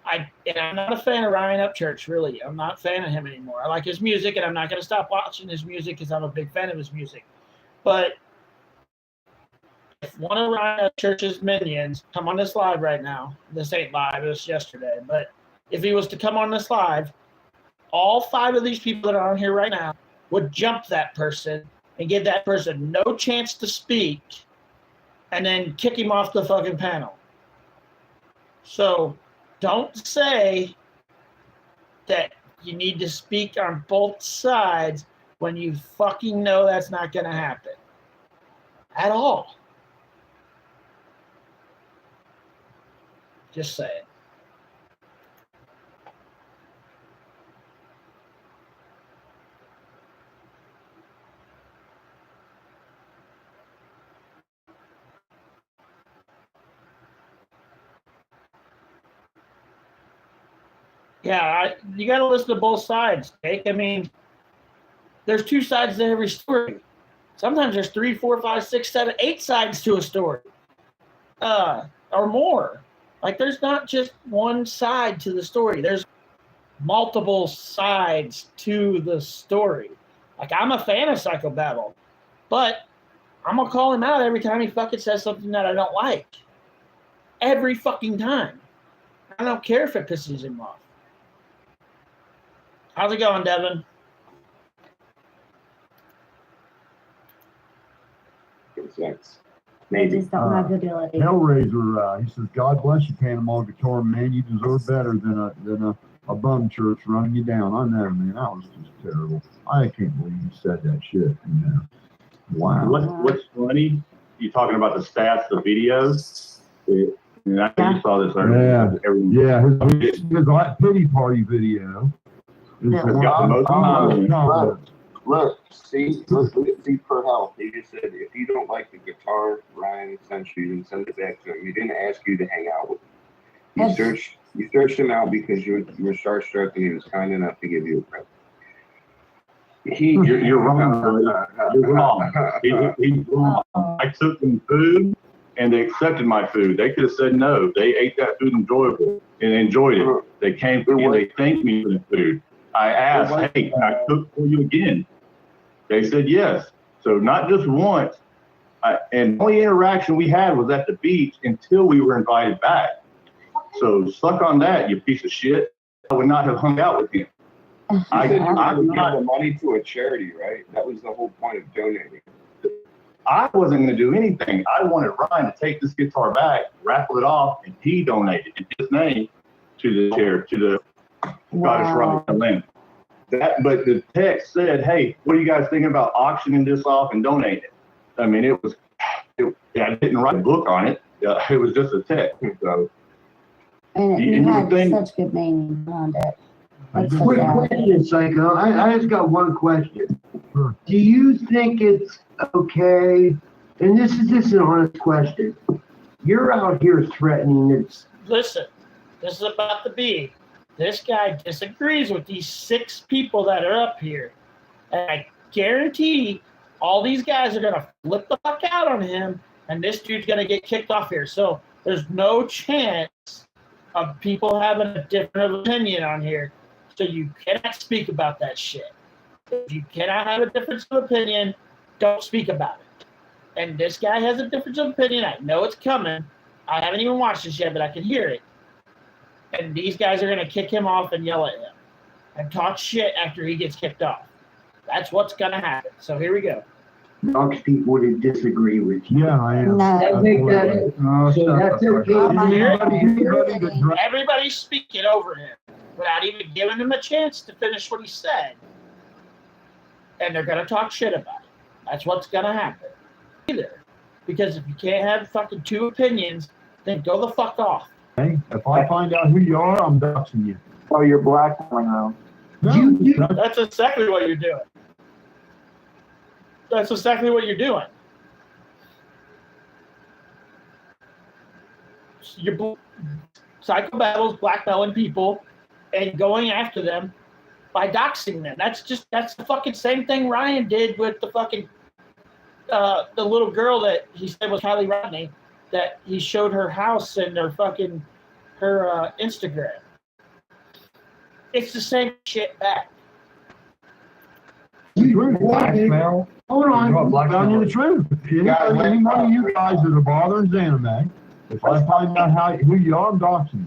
I'm not a fan of Ryan Upchurch, really. I'm not a fan of him anymore. I like his music, and I'm not going to stop watching his music because I'm a big fan of his music. But if one of Ryan Upchurch's minions come on this live right now, this ain't live, it was yesterday, but if he was to come on this live, all 5 of these people that are on here right now would jump that person and give that person no chance to speak and then kick him off the fucking panel. So don't say that you need to speak on both sides when you fucking know that's not going to happen at all. Just saying. Yeah, you got to listen to both sides, Jake. I mean, there's 2 sides to every story. Sometimes there's 3, 4, 5, 6, 7, 8 sides to a story, or more. Like, there's not just one side to the story. There's multiple sides to the story. Like, I'm a fan of Psycho Babble, but I'm gonna call him out every time he fucking says something that I don't like. Every fucking time. I don't care if it pisses him off. How's it going, Devin? Sense. They Maybe. just don't have the ability. Hellraiser, he says, God bless you, Panama Guitar, man. You deserve better than a bum church running you down. I know, man. That was just terrible. I can't believe you said that shit. You know. Wow. What's funny? You talking about the stats, the videos? And I think you saw this earlier. His pity party video. Is Yeah. the one Got the most comments. Look, see per health. He just said if you don't like the guitar, Ryan sent you and send it back to him. He didn't ask you to hang out with him. You searched him out because you were starstruck and he was kind enough to give you a present. You're wrong. You're wrong. He's wrong. I took them food and they accepted my food. They could have said no. They ate that food enjoyable and enjoyed it. They came to me and they thanked me for the food. I asked, hey, can I cook for you again? They said yes. So not just once. And the only interaction we had was at the beach until we were invited back. So suck on that, you piece of shit. I would not have hung out with him. I would give the money to a charity, right? That was the whole point of donating. I wasn't going to do anything. I wanted Ryan to take this guitar back, raffle it off, and he donated in his name to the charity, to the Scottish Rite Lane. But the text said, hey, what are you guys thinking about auctioning this off and donating it? I mean, I didn't write a book on it. It was just a text. So, And you had such good meaning behind it. Quick question, Psycho. I just got one question. Sure. Do you think it's okay, and this is an honest question, you're out here threatening it. Listen, this is about the bee. This guy disagrees with these 6 people that are up here. And I guarantee all these guys are going to flip the fuck out on him, and this dude's going to get kicked off here. So there's no chance of people having a different opinion on here. So you cannot speak about that shit. If you cannot have a difference of opinion, don't speak about it. And this guy has a difference of opinion. I know it's coming. I haven't even watched this yet, but I can hear it. And these guys are going to kick him off and yell at him and talk shit after he gets kicked off. That's what's going to happen. So here we go. Dogs people to disagree with you. Yeah, I am. No. I think that that's okay. Everybody's speaking over him without even giving him a chance to finish what he said. And they're going to talk shit about it. That's what's going to happen. Either. Because if you can't have fucking 2 opinions, then go the fuck off. Hey, if I find out who you are, I'm doxing you. Oh, you're blackmailing them. No, That's exactly what you're doing. That's exactly what you're doing. psychobattles, blackmailing people, and going after them by doxing them. That's the fucking same thing Ryan did with the fucking the little girl that he said was Kylie Rodney, that he showed her house and her Instagram. It's the same shit back. Blackmail. Hold on. Telling you the truth. Any one of you guys that are bothering Xaname, if I find out who you are, I'm doxing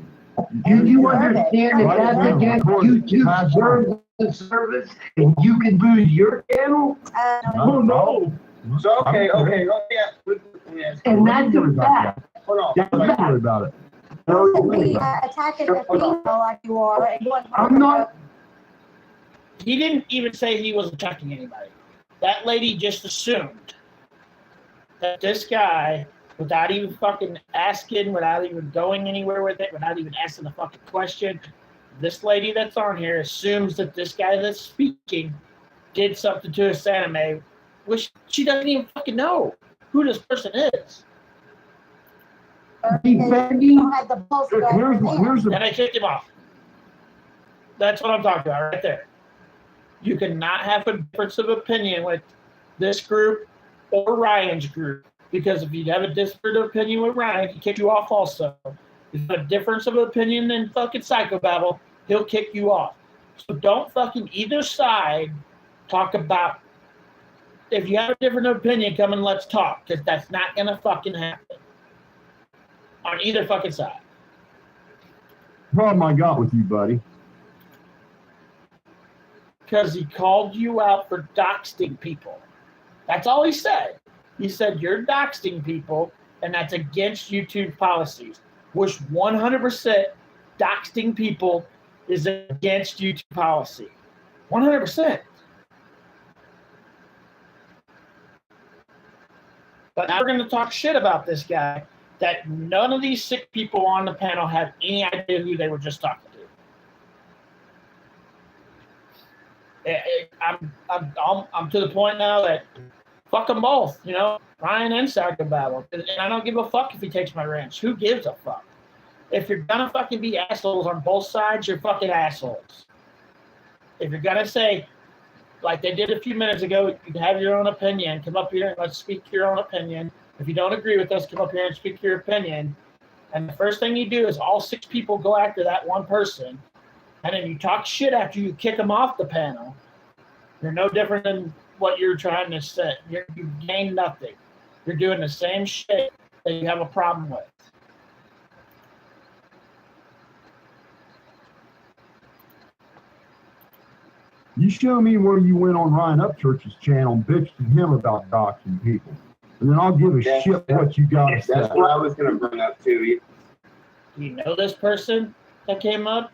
you. Do you understand that that's against YouTube's terms of service and you can lose your channel? Oh, no. So, okay. Let me ask. And that's a fact. Hold on. Don't worry about it. Be attacking a female like you are and going. I'm not. He didn't even say he was attacking anybody. That lady just assumed that this guy, without even fucking asking, without even going anywhere with it, without even asking the fucking question, this lady that's on here assumes that this guy that's speaking did something to his anime, which she doesn't even fucking know who this person is. Defending. Here's And the I kicked him off. That's what I'm talking about right there. You cannot have a difference of opinion with this group or Ryan's group, because if you have a different opinion with Ryan, he kick you off also. If you have a difference of opinion than fucking Psychobabble, he'll kick you off. So don't fucking either side talk about, if you have a different opinion, come and let's talk, because that's not going to fucking happen. On either fucking side. problem I got with you, buddy. Because he called you out for doxing people. That's all he said. He said you're doxing people, and that's against YouTube policies, which 100% doxing people is against YouTube policy. 100%. But now we're going to talk shit about this guy that none of these sick people on the panel have any idea who they were just talking to. I'm to the point now that fuck them both, you know, Ryan and Psychobabble. And I don't give a fuck if he takes my ranch. Who gives a fuck? If you're gonna fucking be assholes on both sides, you're fucking assholes. If you're gonna say, like they did a few minutes ago, you can have your own opinion. Come up here and let's speak your own opinion. If you don't agree with us, come up here and speak your opinion. And the first thing you do is all 6 people go after that one person. And then you talk shit after you kick them off the panel. You're no different than what you're trying to say. You gain nothing. You're doing the same shit that you have a problem with. You show me where you went on Ryan Upchurch's channel and bitched to him about doxing people. And then I'll give a shit what you got to say. That's what I was going to bring up too. Do you know this person that came up?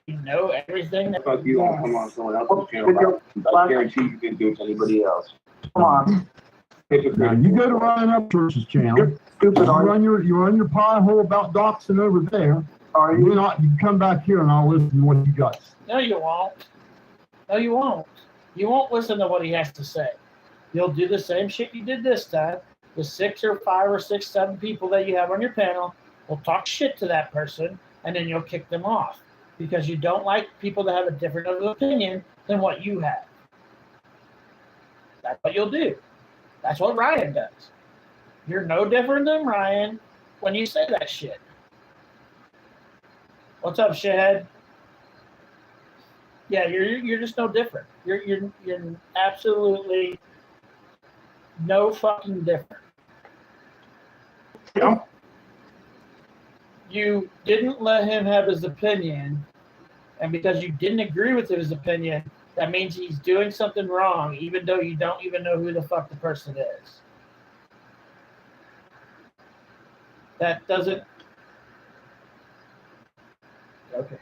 You know everything that Fuck you, I'll come on someone else's channel. I guarantee you can do it to anybody else. Come on. Now you go to Ryan Upchurch's channel. You run your pie hole about doxing over there. Are You come back here and I'll listen to what you got. No, you won't. No, you won't. You won't listen to what he has to say. You'll do the same shit you did this time. The 6 or 5 or 6, 7 people that you have on your panel will talk shit to that person, and then you'll kick them off because you don't like people that have a different opinion than what you have. That's what you'll do. That's what Ryan does. You're no different than Ryan when you say that shit. What's up, shithead? Yeah, you're just no different. You're absolutely no fucking different. Yeah. You didn't let him have his opinion, and because you didn't agree with his opinion, that means he's doing something wrong, even though you don't even know who the fuck the person is. That doesn't. Okay.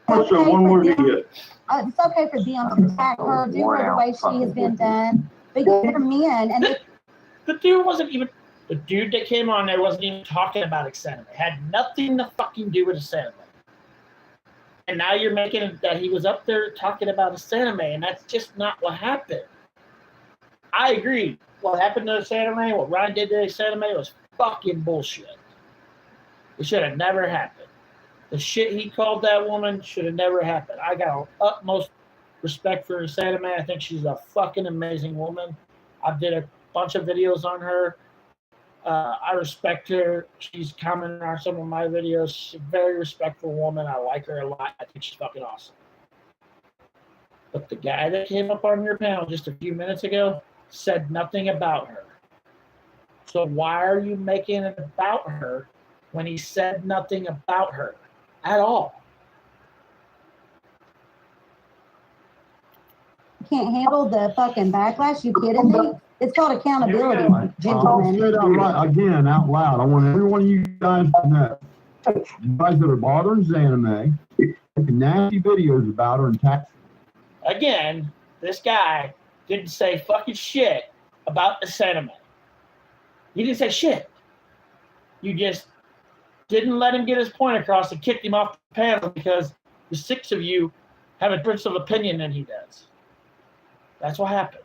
So one more to you. It's okay for them to attack her, do her the way she has been done, but you're men, and The dude wasn't even. The dude that came on there wasn't even talking about Exanime. It had nothing to fucking do with Exanime. And now you're making it that he was up there talking about Exanime, and that's just not what happened. I agree. What happened to Exanime, what Ryan did to Exanime was fucking bullshit. It should have never happened. The shit he called that woman should have never happened. I got utmost respect for Santa Mae. I think she's a fucking amazing woman. I did a bunch of videos on her. I respect her. She's commented on some of my videos. She's a very respectful woman. I like her a lot. I think she's fucking awesome. But the guy that came up on your panel just a few minutes ago said nothing about her. So why are you making it about her when he said nothing about her at all? You can't handle the fucking backlash. You kidding me? It's called accountability, I'll gentlemen. say it out right again, out loud. I want every one of you guys to know. You guys that are bothering Xaname, making nasty videos about her and tax. Again, this guy didn't say fucking shit about the sentiment. He didn't say shit. You just didn't let him get his point across and kicked him off the panel because the 6 of you have a difference of opinion than he does. That's what happened.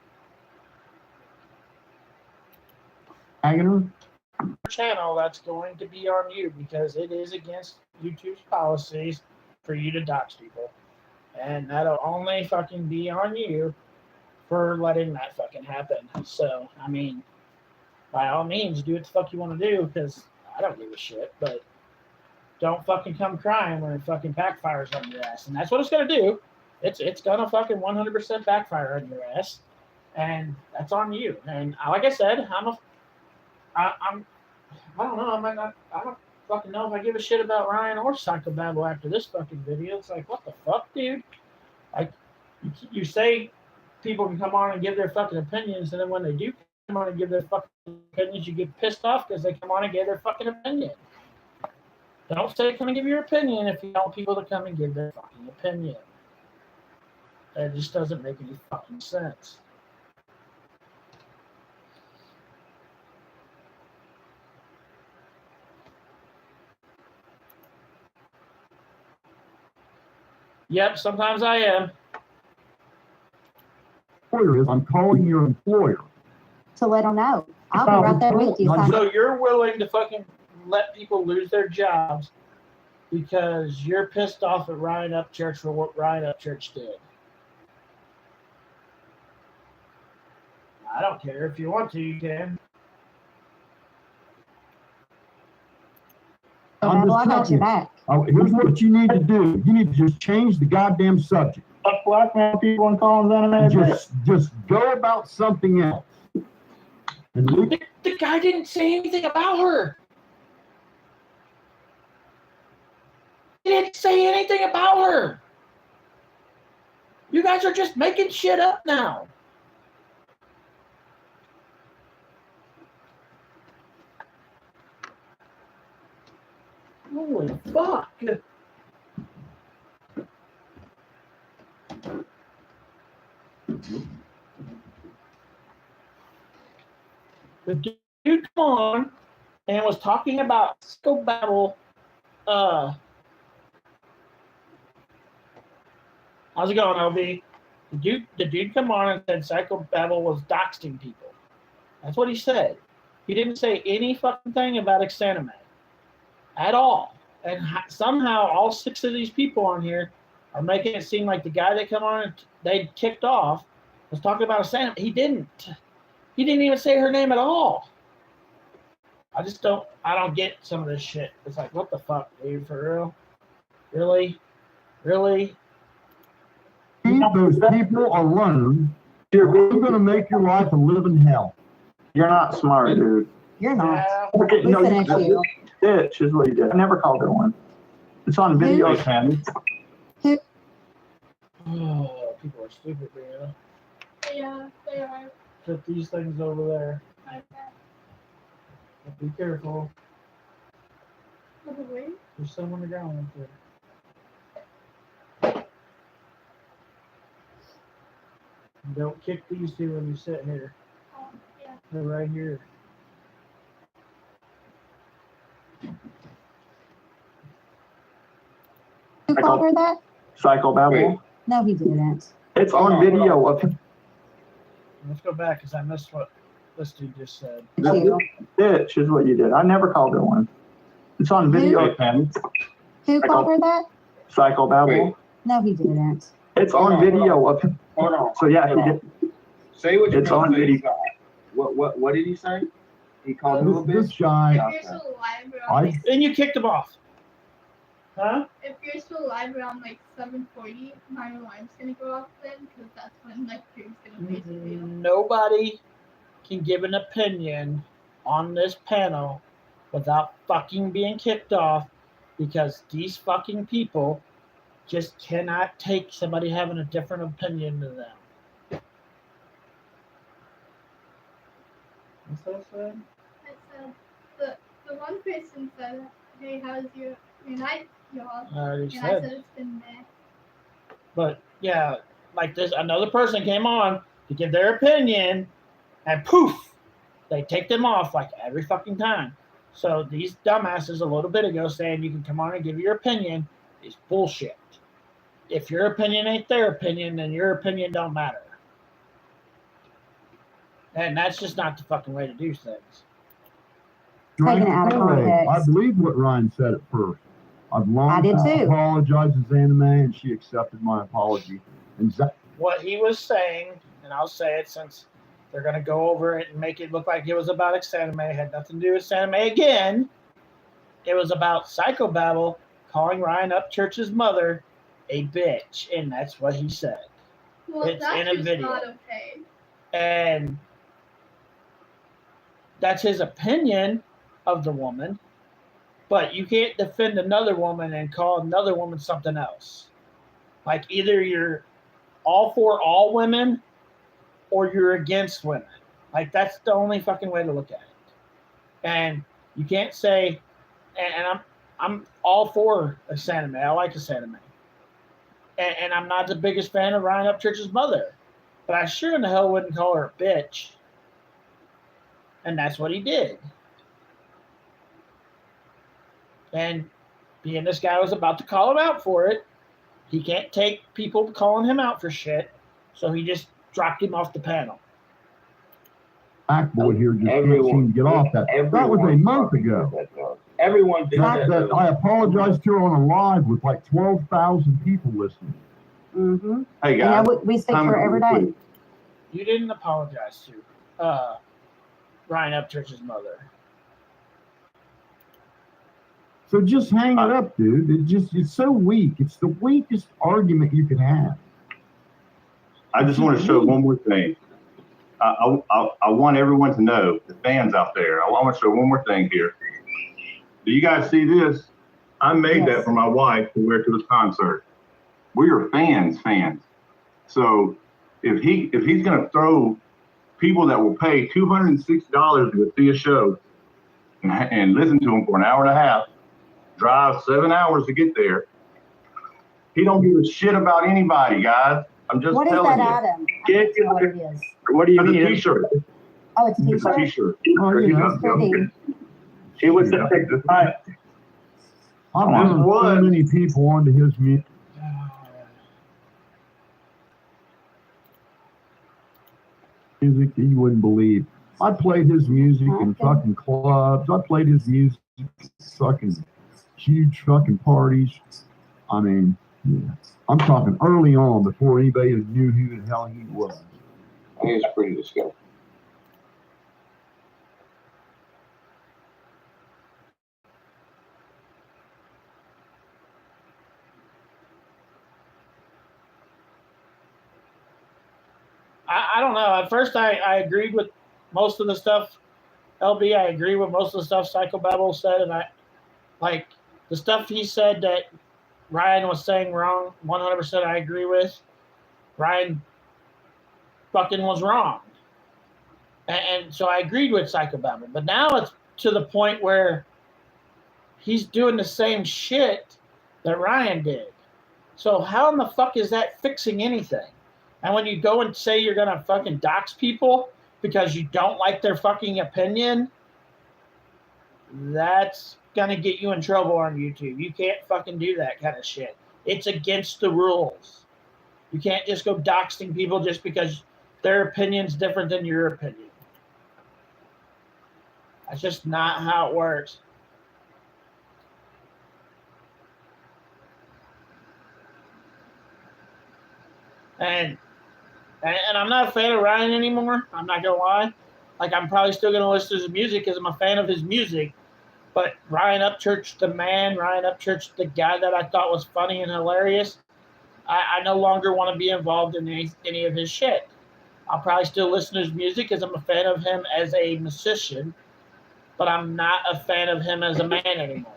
Tagging Channel, that's going to be on you because it is against YouTube's policies for you to dox people. And that'll only fucking be on you for letting that fucking happen. So, I mean, by all means, do what the fuck you want to do because I don't give a shit. But don't fucking come crying when it fucking backfires on your ass. And that's what it's going to do. It's going to fucking 100% backfire on your ass. And that's on you. And like I said, I don't know. I don't fucking know if I give a shit about Ryan or Psychobabble after this fucking video. It's like, what the fuck, dude? Like, you say people can come on and give their fucking opinions, and then when they do come on and give their fucking opinions, you get pissed off because they come on and give their fucking opinion. Don't say come and give your opinion if you want people to come and give their fucking opinion. That just doesn't make any fucking sense. Yep, sometimes I am. I'm calling your employer. To let them know. I'll be right there with you. So you're willing to fucking let people lose their jobs because you're pissed off at Ryan Upchurch for what Ryan Upchurch did. I don't care. If you want to, you can. Babble, I got your back. Here's what you need to do. You need to just change the goddamn subject. Fuck blackmail people and call them Xaname. Just go about something else. And The guy didn't say anything about her. He didn't say anything about her. You guys are just making shit up now. Holy fuck. The dude come on and was talking about Psychobabble. How's it going, LB? The dude come on and said Psychobabble was doxing people. That's what he said. He didn't say any fucking thing about Xaname at all. And somehow all 6 of these people on here are making it seem like the guy that come on and they kicked off was talking about Xaname. He didn't. He didn't even say her name at all. I don't get some of this shit. It's like, what the fuck, dude, for real? Really? Really? keep those people alone. You're going to make your life a living hell. You're not smart, dude. You're not. Yeah. Okay, no, Listen at you. bitch is what you did. I never called her one. It's on video, Ken. Oh, people are stupid, man. Yeah, they are. Put these things over there. Be careful. Wait. There's some on the ground right there. And don't kick these two when you sit here. Yeah. They're right here. Who called her that? Psychobabble. No, he didn't. It's on video of Let's go back because I missed what this dude just said. You. bitch is what you did. I never called her one. It's on video, Pam. Who called her that? Psychobabble. Wait. No, he didn't. It's Hold on on, video of Hold on. So yeah, hold he on. did. Say what you're It's gonna on say. video. What did he say? He called her a little This bitch. guy, If you're still alive around like, Then you kicked him off. Huh? if you're still alive around like 7:40, my alarm's gonna go off then, because that's when like Drew's gonna face you. Nobody can give an opinion on this panel without fucking being kicked off, because these fucking people just cannot take somebody having a different opinion than them. What's that saying? I said the one person said, "Hey, how's your night, y'all?" I already And I said. said it's been meh. But yeah, like this, another person came on to give their opinion, and poof, they take them off like every fucking time. So these dumbasses a little bit ago saying you can come on and give your opinion is bullshit. If your opinion ain't their opinion, then your opinion don't matter. And that's just not the fucking way to do things. Taking it out of context. I believe what Ryan said at first. I've long I did too. apologized to Xaname, and she accepted my apology. And What he was saying, and I'll say it since they're going to go over it and make it look like it was about Xaname, it had nothing to do with Xaname again. It was about Psychobabble calling Ryan Upchurch's mother a bitch, and that's what he said. Well, It's that's in a just video. not okay. And that's his opinion of the woman, but you can't defend another woman and call another woman something else. Like either you're all for all women or you're against women. Like that's the only fucking way to look at it. And you can't say, and I'm all for Xaname. I like Xaname. And I'm not the biggest fan of Ryan Upchurch's mother, but I sure in the hell wouldn't call her a bitch. And that's what he did. And being this guy was about to call him out for it, he can't take people calling him out for shit, so he just dropped him off the panel. Backboy here just can't seem to get off that. That was a month ago. Everyone did Not that. that I apologized to her on a live with like 12,000 people listening. Mm-hmm. Hey And guys, we speak to her every day. You didn't apologize to Ryan Upchurch's mother. So just hang it up, dude. It's so weak. It's the weakest argument you could have. I just want to show one more thing. I want everyone to know, the fans out there, I want to show one more thing here. Do you guys see this? I made that for my wife to wear to this concert. We are fans. So if he's gonna throw people that will pay $260 to see a show and listen to him for an hour and a half, drive 7 hours to get there, he don't give a shit about anybody, guys. I'm just What is telling that you. item? I Get don't know what it. it is. What do you It's a mean? t-shirt. Oh, it's a It's a t-shirt? t-shirt. Oh, you know, It's pretty. It was I want so What? many people onto his music. Music that you wouldn't believe. I played his music in fucking clubs. I played his music in fucking huge fucking parties. I mean, yeah. I'm talking early on before anybody knew who the hell he was. I think it's pretty disgusting. I don't know. At first, I agreed with most of the stuff. LB, I agree with most of the stuff Psychobabble said, and I like the stuff he said that Ryan was saying wrong. 100%, I agree with. Ryan fucking was wrong, and so I agreed with Psychobabble. But now it's to the point where he's doing the same shit that Ryan did. So how in the fuck is that fixing anything? And when you go and say you're gonna fucking dox people because you don't like their fucking opinion, that's gonna get you in trouble on YouTube. You can't fucking do that kind of shit. It's against the rules. You can't just go doxing people just because their opinion's different than your opinion. That's just not how it works. And I'm not a fan of Ryan anymore. I'm not gonna lie. Like, I'm probably still gonna listen to his music because I'm a fan of his music. But Ryan Upchurch, the man, Ryan Upchurch, the guy that I thought was funny and hilarious, I no longer want to be involved in any of his shit. I'll probably still listen to his music because I'm a fan of him as a musician, but I'm not a fan of him as a man anymore.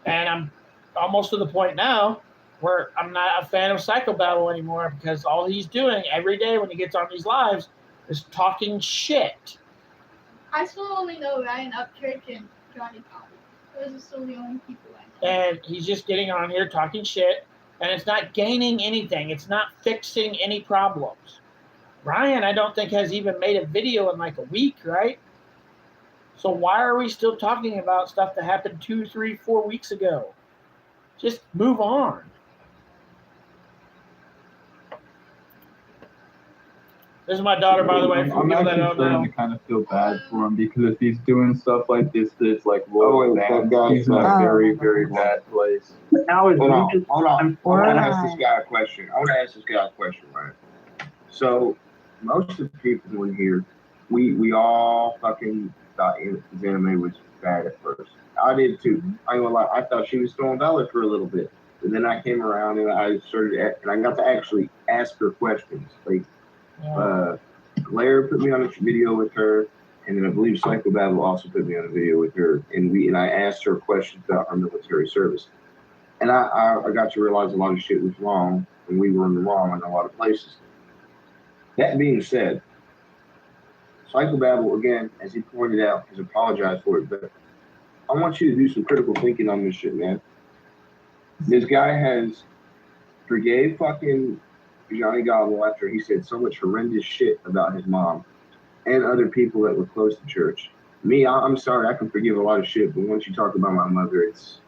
And I'm almost to the point now where I'm not a fan of Psychobabble anymore because all he's doing every day when he gets on these lives is talking shit. I still only know Ryan Upchurch and Johnny Cobb. Those are still the only people I know. And he's just getting on here talking shit, and it's not gaining anything. It's not fixing any problems. Ryan, I don't think, has even made a video in like a week, right? So why are we still talking about stuff that happened 2, 3, 4 weeks ago? Just move on. This is my daughter, by the way. For I'm people that actually don't starting know. to kind of feel bad for him because if he's doing stuff like this, that's like low that advanced, guy- he's in a very, very bad place. Now is Hold on. I want to Right. ask this guy a question. Right? So, most of the people in here, we all fucking thought Zanime was bad at first. I did too. I ain't gonna lie. I thought she was throwing valid for a little bit. And then I came around and I got to actually ask her questions. Like, Claire put me on a video with her, and then I believe Psychobabble also put me on a video with her, and I asked her questions about her military service. And I got to realize a lot of shit was wrong, and we were in the wrong in a lot of places. That being said, Psychobabble, again, as he pointed out, has apologized for it, but I want you to do some critical thinking on this shit, man. This guy has forgave fucking Johnny Gobble after he said so much horrendous shit about his mom and other people that were close to church. Me, I'm sorry, I can forgive a lot of shit, but once you talk about my mother, that's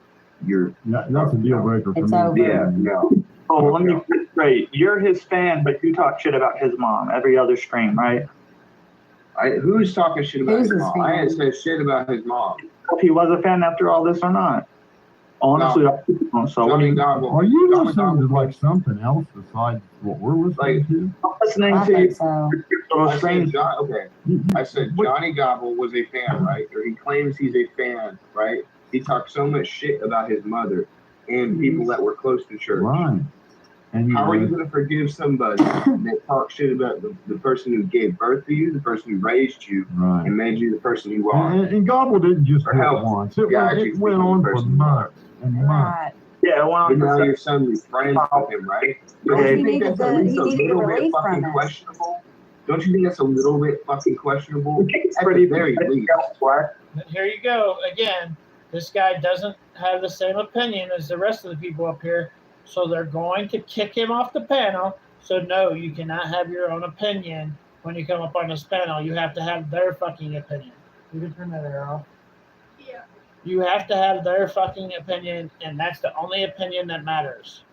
a deal breaker for It's me. over. Yeah, no. Oh, let me get straight. You're his fan, but you talk shit about his mom every other stream, right? Who's talking shit about Who's his his mom? I ain't fan? said shit about his mom. If he was a fan after all this or not. Honestly, I don't. So what do Johnny you Gobble. Are you Johnny listening to Gobble- like something else besides what we're listening to? I'm listening I to think you? so. Little I said, strange. I said Johnny Gobble was a fan, right? Or he claims he's a fan, right? He talked so much shit about his mother and people that were close to church. Right. And How are you going to forgive somebody that talks shit about the person who gave birth to you, the person who raised you, right. and made you the person you are? And Gobble didn't just Or do it help. once. It Yeah, went, it went on for months and months. Right. Yeah, But now 100%. your son is friends with him, right? Don't Yeah, you he think needed that's the- at least he a needed the little bit relief fucking from it. questionable? Don't you think that's a little bit fucking questionable? It's At pretty the very least. But here you go. Again, this guy doesn't have the same opinion as the rest of the people up here. So they're going to kick him off the panel. So no, you cannot have your own opinion when you come up on this panel. You have to have their fucking opinion. You can turn that air off. Yeah. You have to have their fucking opinion, and that's the only opinion that matters.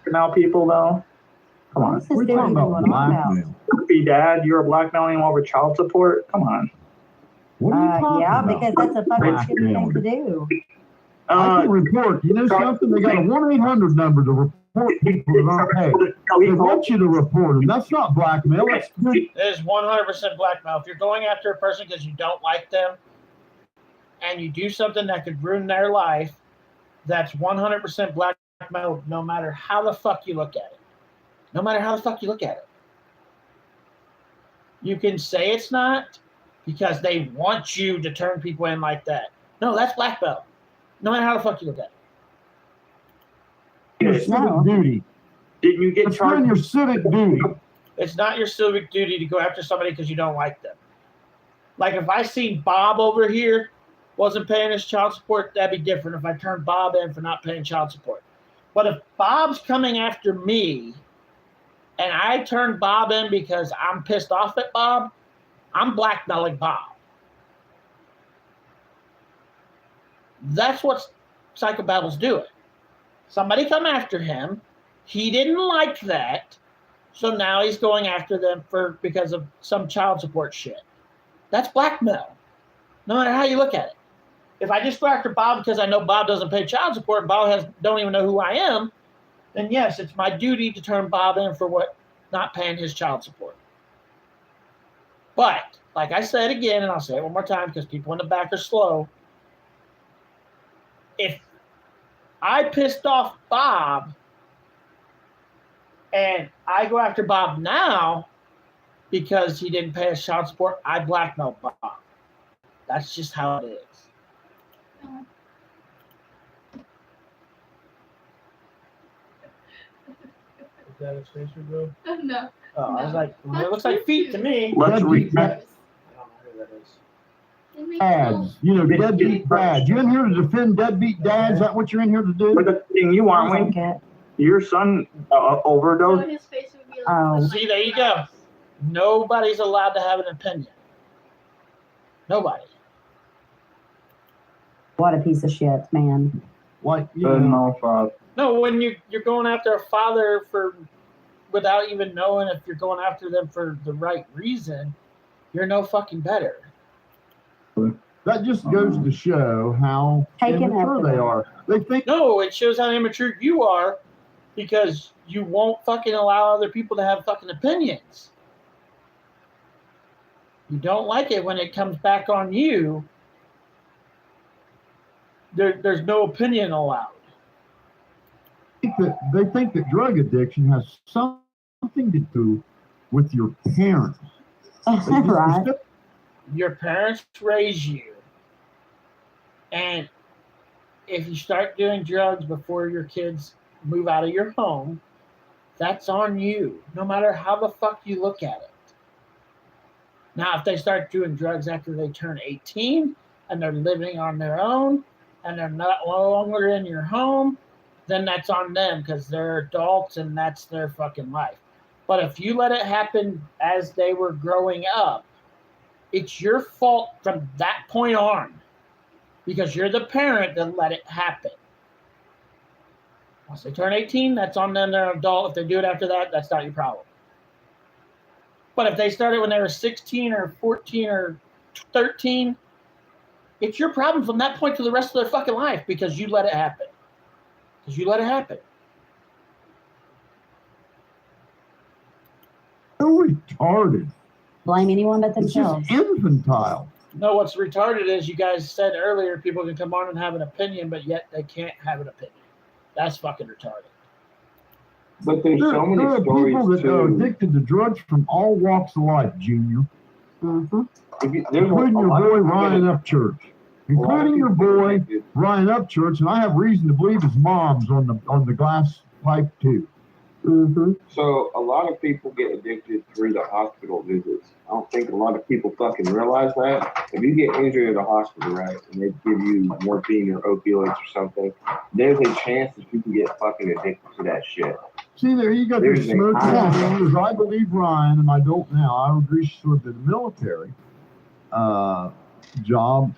Now, people, though, come on. What's this We're dude talking even about going on about? blackmail. Be dad, you're blackmailing him over child support? Come on. What are you talking Yeah, about? because that's a fucking shitty thing to Blackmailing. do. I can report. You know something? They got a 1-800 number to report people that aren't paid. They want you to report them. That's not blackmail. That's good. It is 100% blackmail. If you're going after a person because you don't like them and you do something that could ruin their life, that's 100% blackmail no matter how the fuck you look at it. No matter how the fuck you look at it. You can say it's not because they want you to turn people in like that. No, that's blackmail. No matter how the fuck you look at it. Your civic No. duty. Didn't you get It's doing charged? your civic duty. It's not your civic duty to go after somebody because you don't like them. Like if I seen Bob over here wasn't paying his child support, that'd be different if I turned Bob in for not paying child support. But if Bob's coming after me and I turn Bob in because I'm pissed off at Bob, I'm blackmailing Bob. That's what Psychobabble's doing. Somebody come after him. He didn't like that. So now he's going after them because of some child support shit. That's blackmail. No matter how you look at it. If I just go after Bob because I know Bob doesn't pay child support, Bob don't even know who I am, then yes, it's my duty to turn Bob in for what not paying his child support. But like I said again, and I'll say it one more time because people in the back are slow. If I pissed off Bob and I go after Bob now because he didn't pay his child support, I blackmail Bob. That's just how it is. Is that his face reveal? No. Oh, I was like, it looks like feet to me. Let's read. I don't know who that is. It makes Dads, you know, deadbeat dads. You in here to defend deadbeat dads? Is that what you're in here to do? But the thing you aren't, Sounds Wayne, like it. your son So overdosed. his face would be Oh. like, See, there you go. Nobody's allowed to have an opinion. Nobody. What a piece of shit, man. Like, you know, No, when you're going after a father for without even knowing if you're going after them for the right reason, you're no fucking better. that just goes to show how Taken immature after they that. are. They think No, it shows how immature you are because you won't fucking allow other people to have fucking opinions. You don't like it when it comes back on you. There's no opinion allowed. they think that drug addiction has something to do with your parents. They just- Right. Your parents raise you, and if you start doing drugs before your kids move out of your home, that's on you, no matter how the fuck you look at it. Now, if they start doing drugs after they turn 18 and they're living on their own and they're no longer in your home, then that's on them because they're adults and that's their fucking life. But if you let it happen as they were growing up, it's your fault from that point on because you're the parent that let it happen. Once they turn 18, that's on them. They're an adult. If they do it after that, that's not your problem. But if they started when they were 16 or 14 or 13, it's your problem from that point to the rest of their fucking life because you let it happen. Because you let it happen. So retarded. Blame anyone but It's themselves. just infantile. No, what's retarded is you guys said earlier people can come on and have an opinion, but yet they can't have an opinion. That's fucking retarded. But there's so many there are stories people that are too. addicted to drugs from all walks of life, Junior. Mm-hmm. There's Including a your lot of boy people Ryan that- Upchurch. a lot of Including your people boy that get- Ryan Upchurch, and I have reason to believe his mom's on the glass pipe too. Mm-hmm. So a lot of people get addicted through the hospital visits. I don't think a lot of people fucking realize that. If you get injured at a hospital, right, and they give you morphine or opioids or something, there's a chance that you can get fucking addicted to that shit. See, there you got There's the a smoke. high- Because I believe Ryan, and I don't now. I would agree she served in the military job.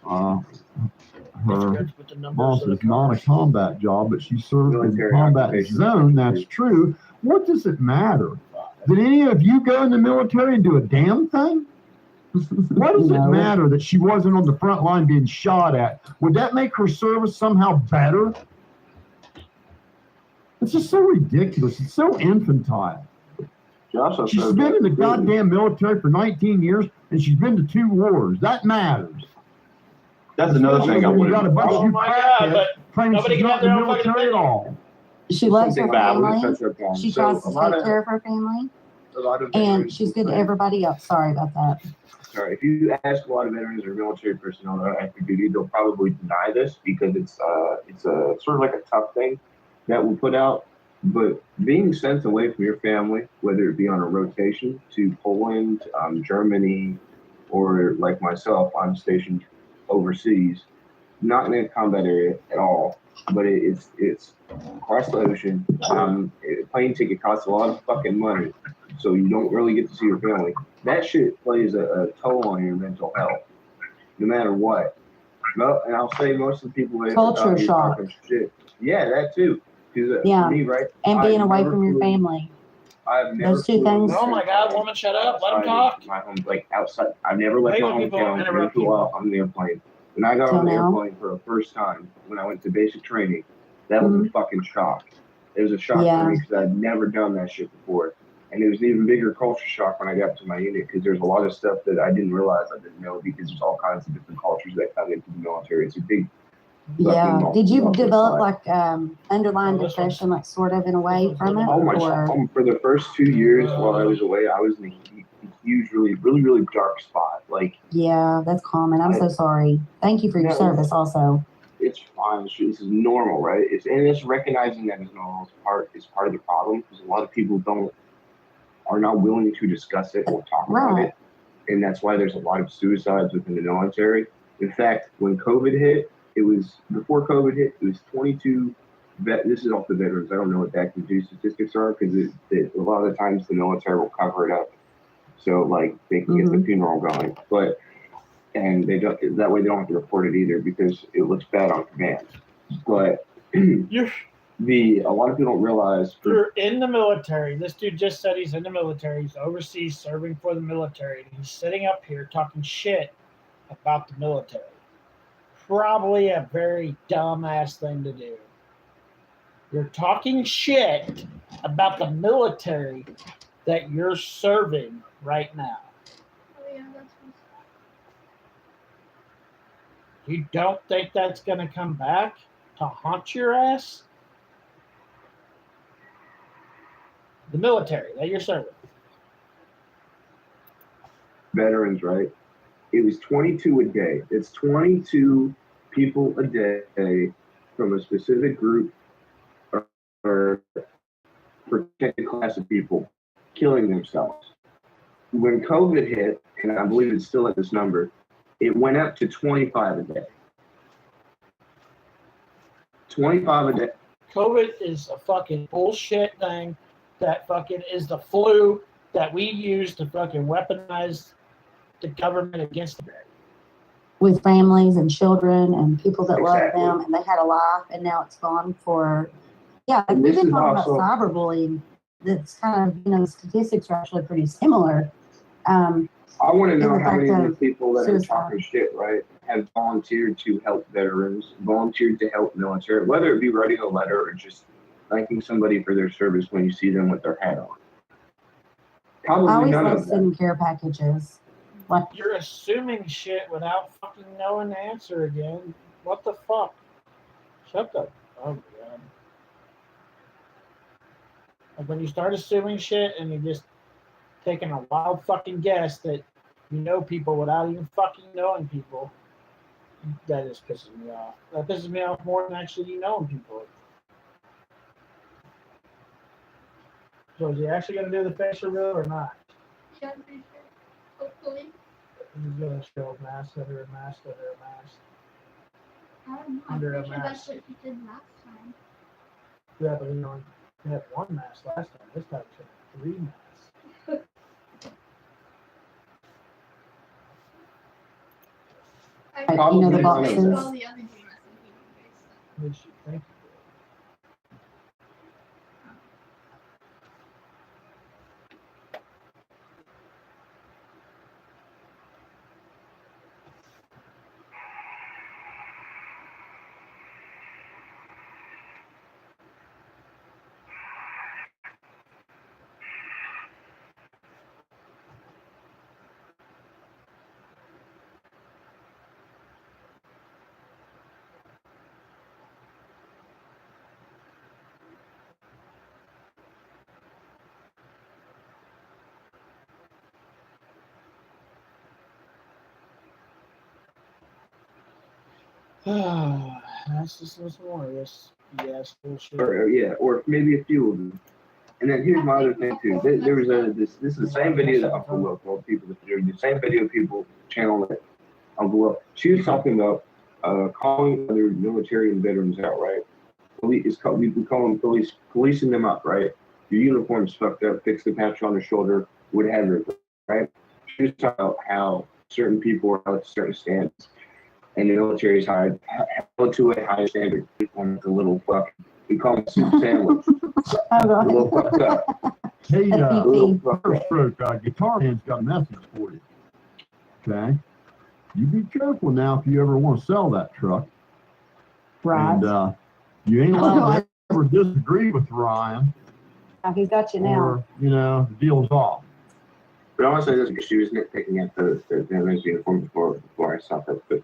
Her With the numbers boss of the is not a cars. combat job, but she served in Military combat occupation. zone. That's true. What does it matter? Did any of you go in the military and do a damn thing? What does it No. matter that she wasn't on the front line being shot at? Would that make her service somehow better? It's just so ridiculous. It's so infantile. She also She's served been in the at- goddamn military for 19 years, and she's been to 2 wars. That matters. That's another thing I You got a wanted. bunch of Oh you my God, crackheads but claiming nobody she's can not have in the their own fucking military at opinion. all. She loves her Something bad with family. such a problem. She So tries a to lot take of- care of her family, a lot of and veterans she's good to complain. everybody else. Sorry about that. Sorry, if you ask a lot of veterans or military personnel that are active duty, they'll probably deny this because it's a sort of like a tough thing that we put out. But being sent away from your family, whether it be on a rotation to Poland, Germany, or like myself, I'm stationed overseas, not in a combat area at all, but it's across the ocean. A plane ticket costs a lot of fucking money, so you don't really get to see your family. That shit plays a toll on your mental health, no matter what. No, and I'll say most of the people that Culture you're shock. talking shit. Yeah, that too. Because Yeah. for me, right? And being I've away never from your flew- family. I've never Those two flew things. Oh my God, woman, shut up. Let him outside talk. of My home, like outside. I've never left Hate my when people hometown. Never interrupt flew people. out on the airplane. When I got Till on the now? airplane for the first time, when I went to basic training, that was a fucking shock. It was a shock Yeah. for me because I'd never done that shit before. And it was an even bigger culture shock when I got to my unit because there's a lot of stuff that I didn't realize I didn't know because there's all kinds of different cultures that come into the military. It's a big Yeah. Did you multi- develop multi- like underlying Well, this depression, like sort of in a way from it? Oh my! Or For the first 2 years while I was away, I was in a huge, really dark spot. Like, yeah, that's common. I'm so sorry. Thank you for your No, service also. it's fine. This is normal, right? It's recognizing that it's normal is part of the problem because a lot of people are not willing to discuss it or talk about Right. it, and that's why there's a lot of suicides within the military. In fact, when COVID hit, before COVID hit, it was 22. This is off the veterans. I don't know what the active duty statistics are because a lot of the times the military will cover it up, so like they can get the funeral going, and they don't. That way they don't have to report it either because it looks bad on command. But a lot of people don't realize. You're in the military. This dude just said he's in the military. He's overseas serving for the military. And he's sitting up here talking shit about the military. Probably a very dumbass thing to do. You're talking shit about the military that you're serving right now. Oh yeah, that's what's You don't think that's going to come back to haunt your ass? The military that you're serving. Veterans, right? It was 22 a day. It's 22 people a day from a specific group or protected class of people killing themselves. When COVID hit, and I believe it's still at this number, it went up to 25 a day. 25 a day. COVID is a fucking bullshit thing that fucking is the flu that we use to fucking weaponize the government against it. With families and children and people that Exactly. love them, and they had a life, and now it's gone for. Yeah, like And we've this been is talking also- about cyberbullying. That's kind of, the statistics are actually pretty similar. I want to know the how fact many of of the people that suicide. are talking shit, right, have volunteered to help veterans, volunteered to help military, whether it be writing a letter or just thanking somebody for their service when you see them with their hat on. I Probably always none love of them. sending care packages. Like, You're assuming shit without fucking knowing the answer again. What the fuck? Shut the. Oh, God. Like when you start assuming shit and you're just taking a wild fucking guess that you know people without even fucking knowing people, that just pisses me off. That pisses me off more than actually you knowing people. So is he actually going to do the face reveal or not? yeah, I'm pretty sure. Hopefully. He's going to show a mask under a mask under a mask. I don't know. I'm Under a pretty sure mask. that's what he did last time. Yeah, but he had one mask last time. This time he had 3 masks. I Probably you know, the none of boxes. them. all the other GMS and What you think? That's just listen more of this BS bullshit. Or maybe a few of them. And then here's my other thing too. There was this is the same video that Uncle Will told people to do. The same video people channel that Uncle Will. She was talking about calling other military and veterans out, right? We call them policing them up, right? Your uniform's fucked up, fix the patch on the shoulder, whatever, right? She was talking about how certain people are held to certain standards. And the military is held to a high standard. Like a little fuck. We call them soup sandwich. A little fucked up. Hey, A little PP. fucked First up. stroke, Guitar Man's got a message for you. Okay? You be careful now if you ever want to sell that truck. Right. And you ain't allowed to ever disagree with Ryan, Now he's got you now. or, the deal's off. But honestly, that's because she was nitpicking at the women's uniform before I saw that. But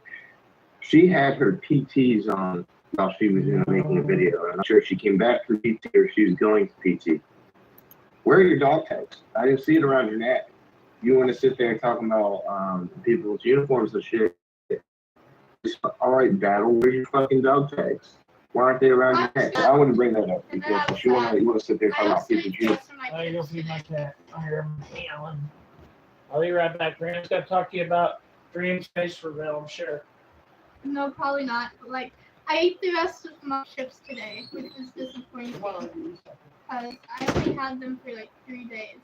she had her PTs on while she was making a video. I'm not sure if she came back from PT or she was going to PT. Where are your dog tags? I didn't see it around your neck. You want to sit there talking about people's uniforms and shit. All right, Battle, where's your fucking dog tags? Why aren't they around your neck? I wouldn't bring that up because you want to sit there talking about people's uniforms. I gotta go feed my cat. I hear him meowing. I'll be right back. Grant's got to talk to you about Dream Space for real, I'm sure. No, probably not. But, like, I ate the rest of my chips today, which is disappointing because I only had them for like 3 days,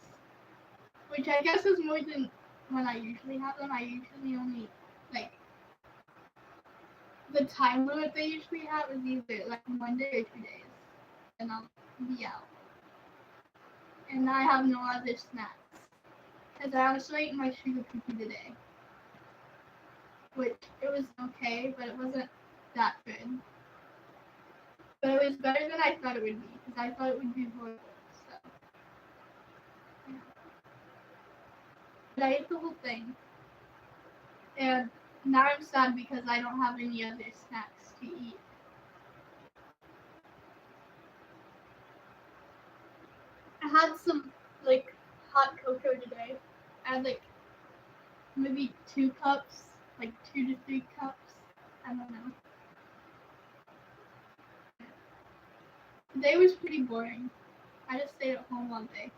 which I guess is more than when I usually have them. I usually only like the time limit they usually have is either like 1 day or 2 days, and I'll be out. And I have no other snacks. Because I also ate my sugar cookie today. Which, it was okay, but it wasn't that good. But it was better than I thought it would be, because I thought it would be horrible, so. Yeah. But I ate the whole thing. And now I'm sad because I don't have any other snacks to eat. I had some, like, hot cocoa today. I had, like, maybe 2 cups, like 2 to 3 cups. I don't know. Today was pretty boring. I just stayed at home all day.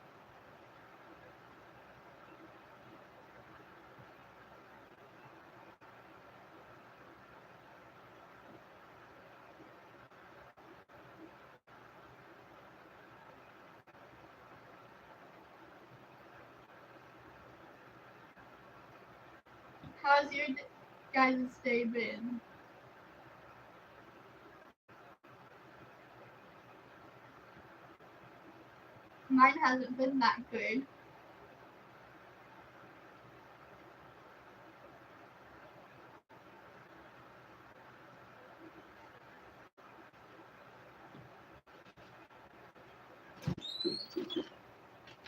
How's your guys' day been? Mine hasn't been that good.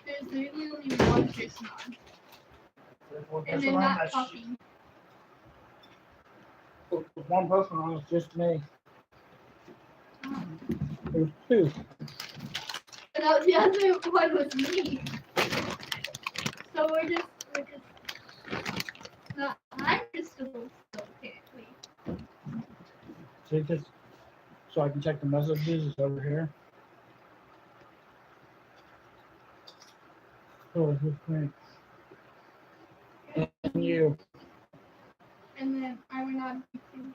There's really only one person on. And they're not talking. One person on, it's just me. There's 2. But the other one was me. So we're just not. I'm just a little still, apparently. See, just so I can check the messages, it's over here. Oh, it's just me. And you. And then I went on YouTube.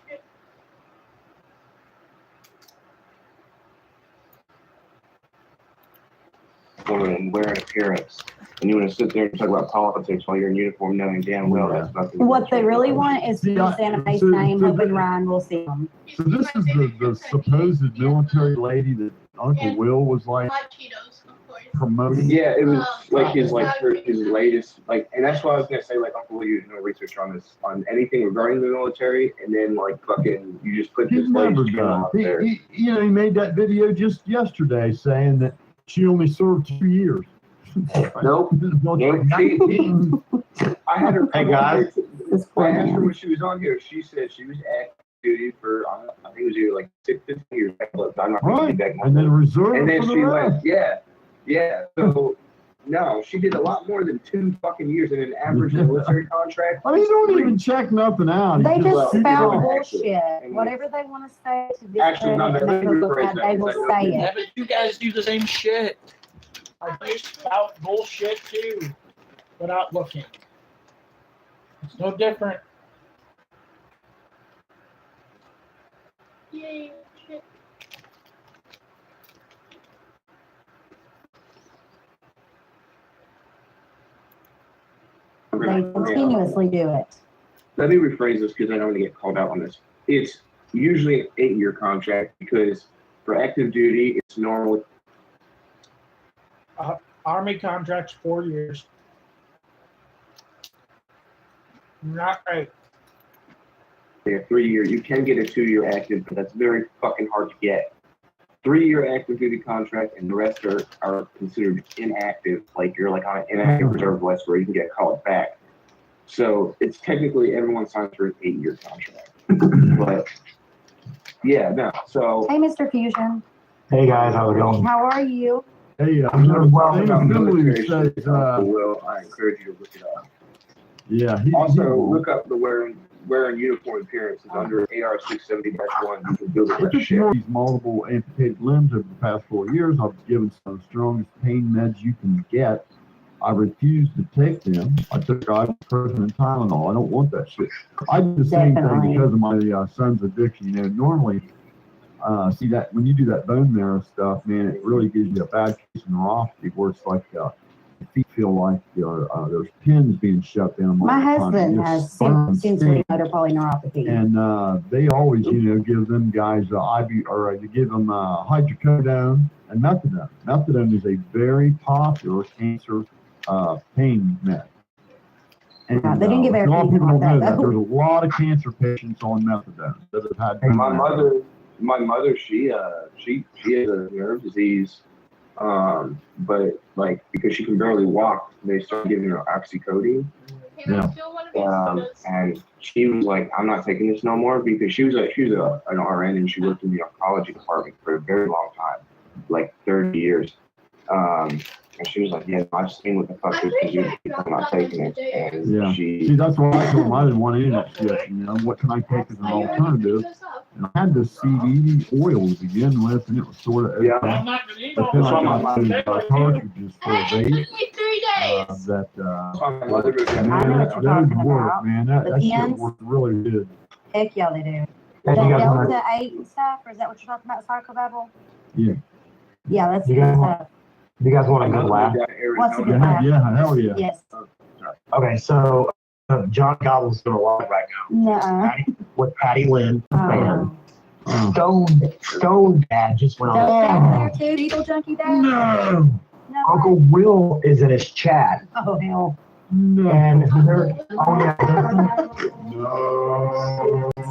Shit. Woman and wear an appearance, and you want to sit there and talk about politics while you're in uniform, knowing damn well that's nothing. What they really want is to use Santa Fe's name, hoping Ryan will see them. So this is the supposed military lady that Uncle Will was like Hot Cheetos, of course. promoting. Yeah, it was like his latest and that's why I was gonna say like Uncle Will, you do no research on this on anything regarding the military, and then like fucking you just put He's this never latest channel done. out there. He made that video just yesterday saying that she only served 2 years. Nope. I had her. Hey, guys. I asked her when she was on here. She said she was active duty for I think it was either like 15 years. I'm not Right. back And then reserve. and then for the she rest. went, yeah. So no, she did a lot more than 2 fucking years in an average military contract. I mean, you don't even check nothing out. They You just shoot spout it. bullshit. Whatever they want to say to this Actually, no, and let make me it look rephrase bad, that, they because will I know say Yeah, it. but you guys do the same shit. I do spout bullshit too, without looking. It's no different. Yay, shit. They continuously do it. Let me rephrase this because I don't want to get called out on this. It's usually an 8-year contract because for active duty, it's normal. Army contracts 4 years. Not right. a 3-year. You can get a 2-year active, but that's very fucking hard to get. 3-year active duty contract, and the rest are considered inactive. Like you're like on an inactive reserve list where you can get called back. So it's technically everyone signs for an 8-year contract. But yeah, no. So Hey, Mr. Fusion. Hey guys, how's it going? How are you? Hey, I'm doing well. Assembly says, Will, I encourage you to look it up. yeah, Also, look up the wearing uniform appearance. It's under AR 670-1. You can build it With that shit. these multiple amputated limbs over the past 4 years, I've given some of the strongest pain meds you can get. I refuse to take them. I took ibuprofen and Tylenol. I don't want that shit. I do the same thing Definitely. because of my son's addiction. You know, normally, see that when you do that bone marrow stuff, man, it really gives you a bad case of neuropathy where it's like your feet feel like there's pins being shoved down them. My all the time. husband It just has burns, sensory stings. motor polyneuropathy. And they always, you know, give them guys you give them hydrocodone and methadone. Methadone is a very popular cancer pain med. And They didn't give a lot of people everything don't know like that. that. There's a lot of cancer patients on methadone that have had. My mother, she has a nerve disease, but like because she can barely walk, they started giving her oxycodone. Yeah. And she was like, I'm not taking this no more because she was an RN and she worked in the oncology department for a very long time, like 30 years. And she was like, yeah, I've seen what the fuck this can do to people. I'm not taking it. And Yeah. See, that's why I told them I didn't want any of that shit. You know, what can I take as an alternative? And I had this CBD oil to begin with, and it was sort of okay. Yeah. But then I got those cartridges for a vape. That my mother was I know what you're those talking work, about. man. That The shit pens? worked really good. Heck yeah, they do. Hey, The you guys Delta 8 and stuff, or is that what you're talking about, Psychobabble? Yeah. Yeah, that's You good guys stuff. Do you guys want a good laugh? What's a good Yeah, laugh? yeah, hell yeah. Yes. Okay, so John Gobble's doing a lot right now Nuh-uh. with Patty Lynn. Oh. Stone Dad just went Does on. that there too, Eagle Junkie Dad? No, No. Uncle Will is in his chat, Oh, hell. No. and they're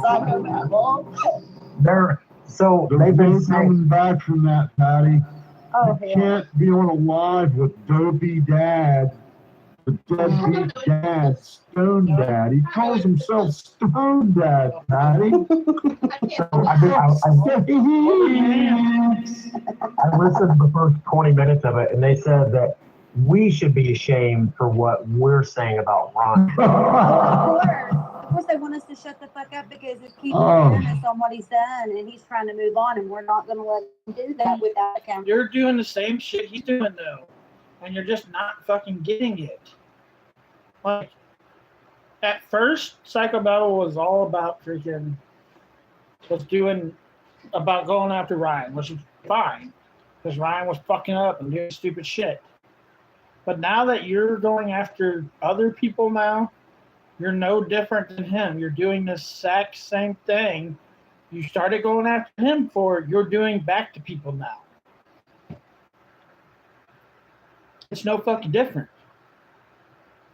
Psychobabble. so There's they've been no saying. coming back from that, Patty. Oh, You hell. can't be on a live with Dopey Dad, the deadbeat dad, Stone Dad. He calls himself Stone Dad, Patty. So I listened to the first 20 minutes of it, and they said that we should be ashamed for what we're saying about Ron. Of course, they want us to shut the fuck up because it keeps doing us on what he's done, and he's trying to move on, and we're not going to let him do that without account. You're doing the same shit he's doing though, and you're just not fucking getting it. Like at first, Psychobabble was all about about going after Ryan, which is fine, because Ryan was fucking up and doing stupid shit. But now that you're going after other people now, you're no different than him. You're doing the exact same thing you started going after him for. You're doing back to people now. It's no fucking different.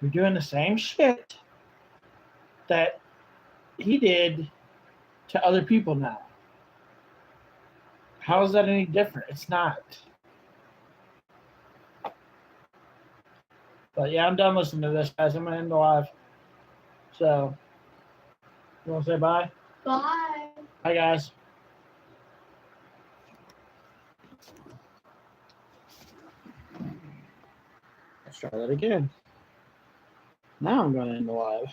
You're doing the same shit that he did to other people now. How is that any different? It's not. But yeah, I'm done listening to this, guys. I'm gonna end the live. So, you want to say bye? Bye. Bye, guys. Let's try that again. Now I'm going to end the live.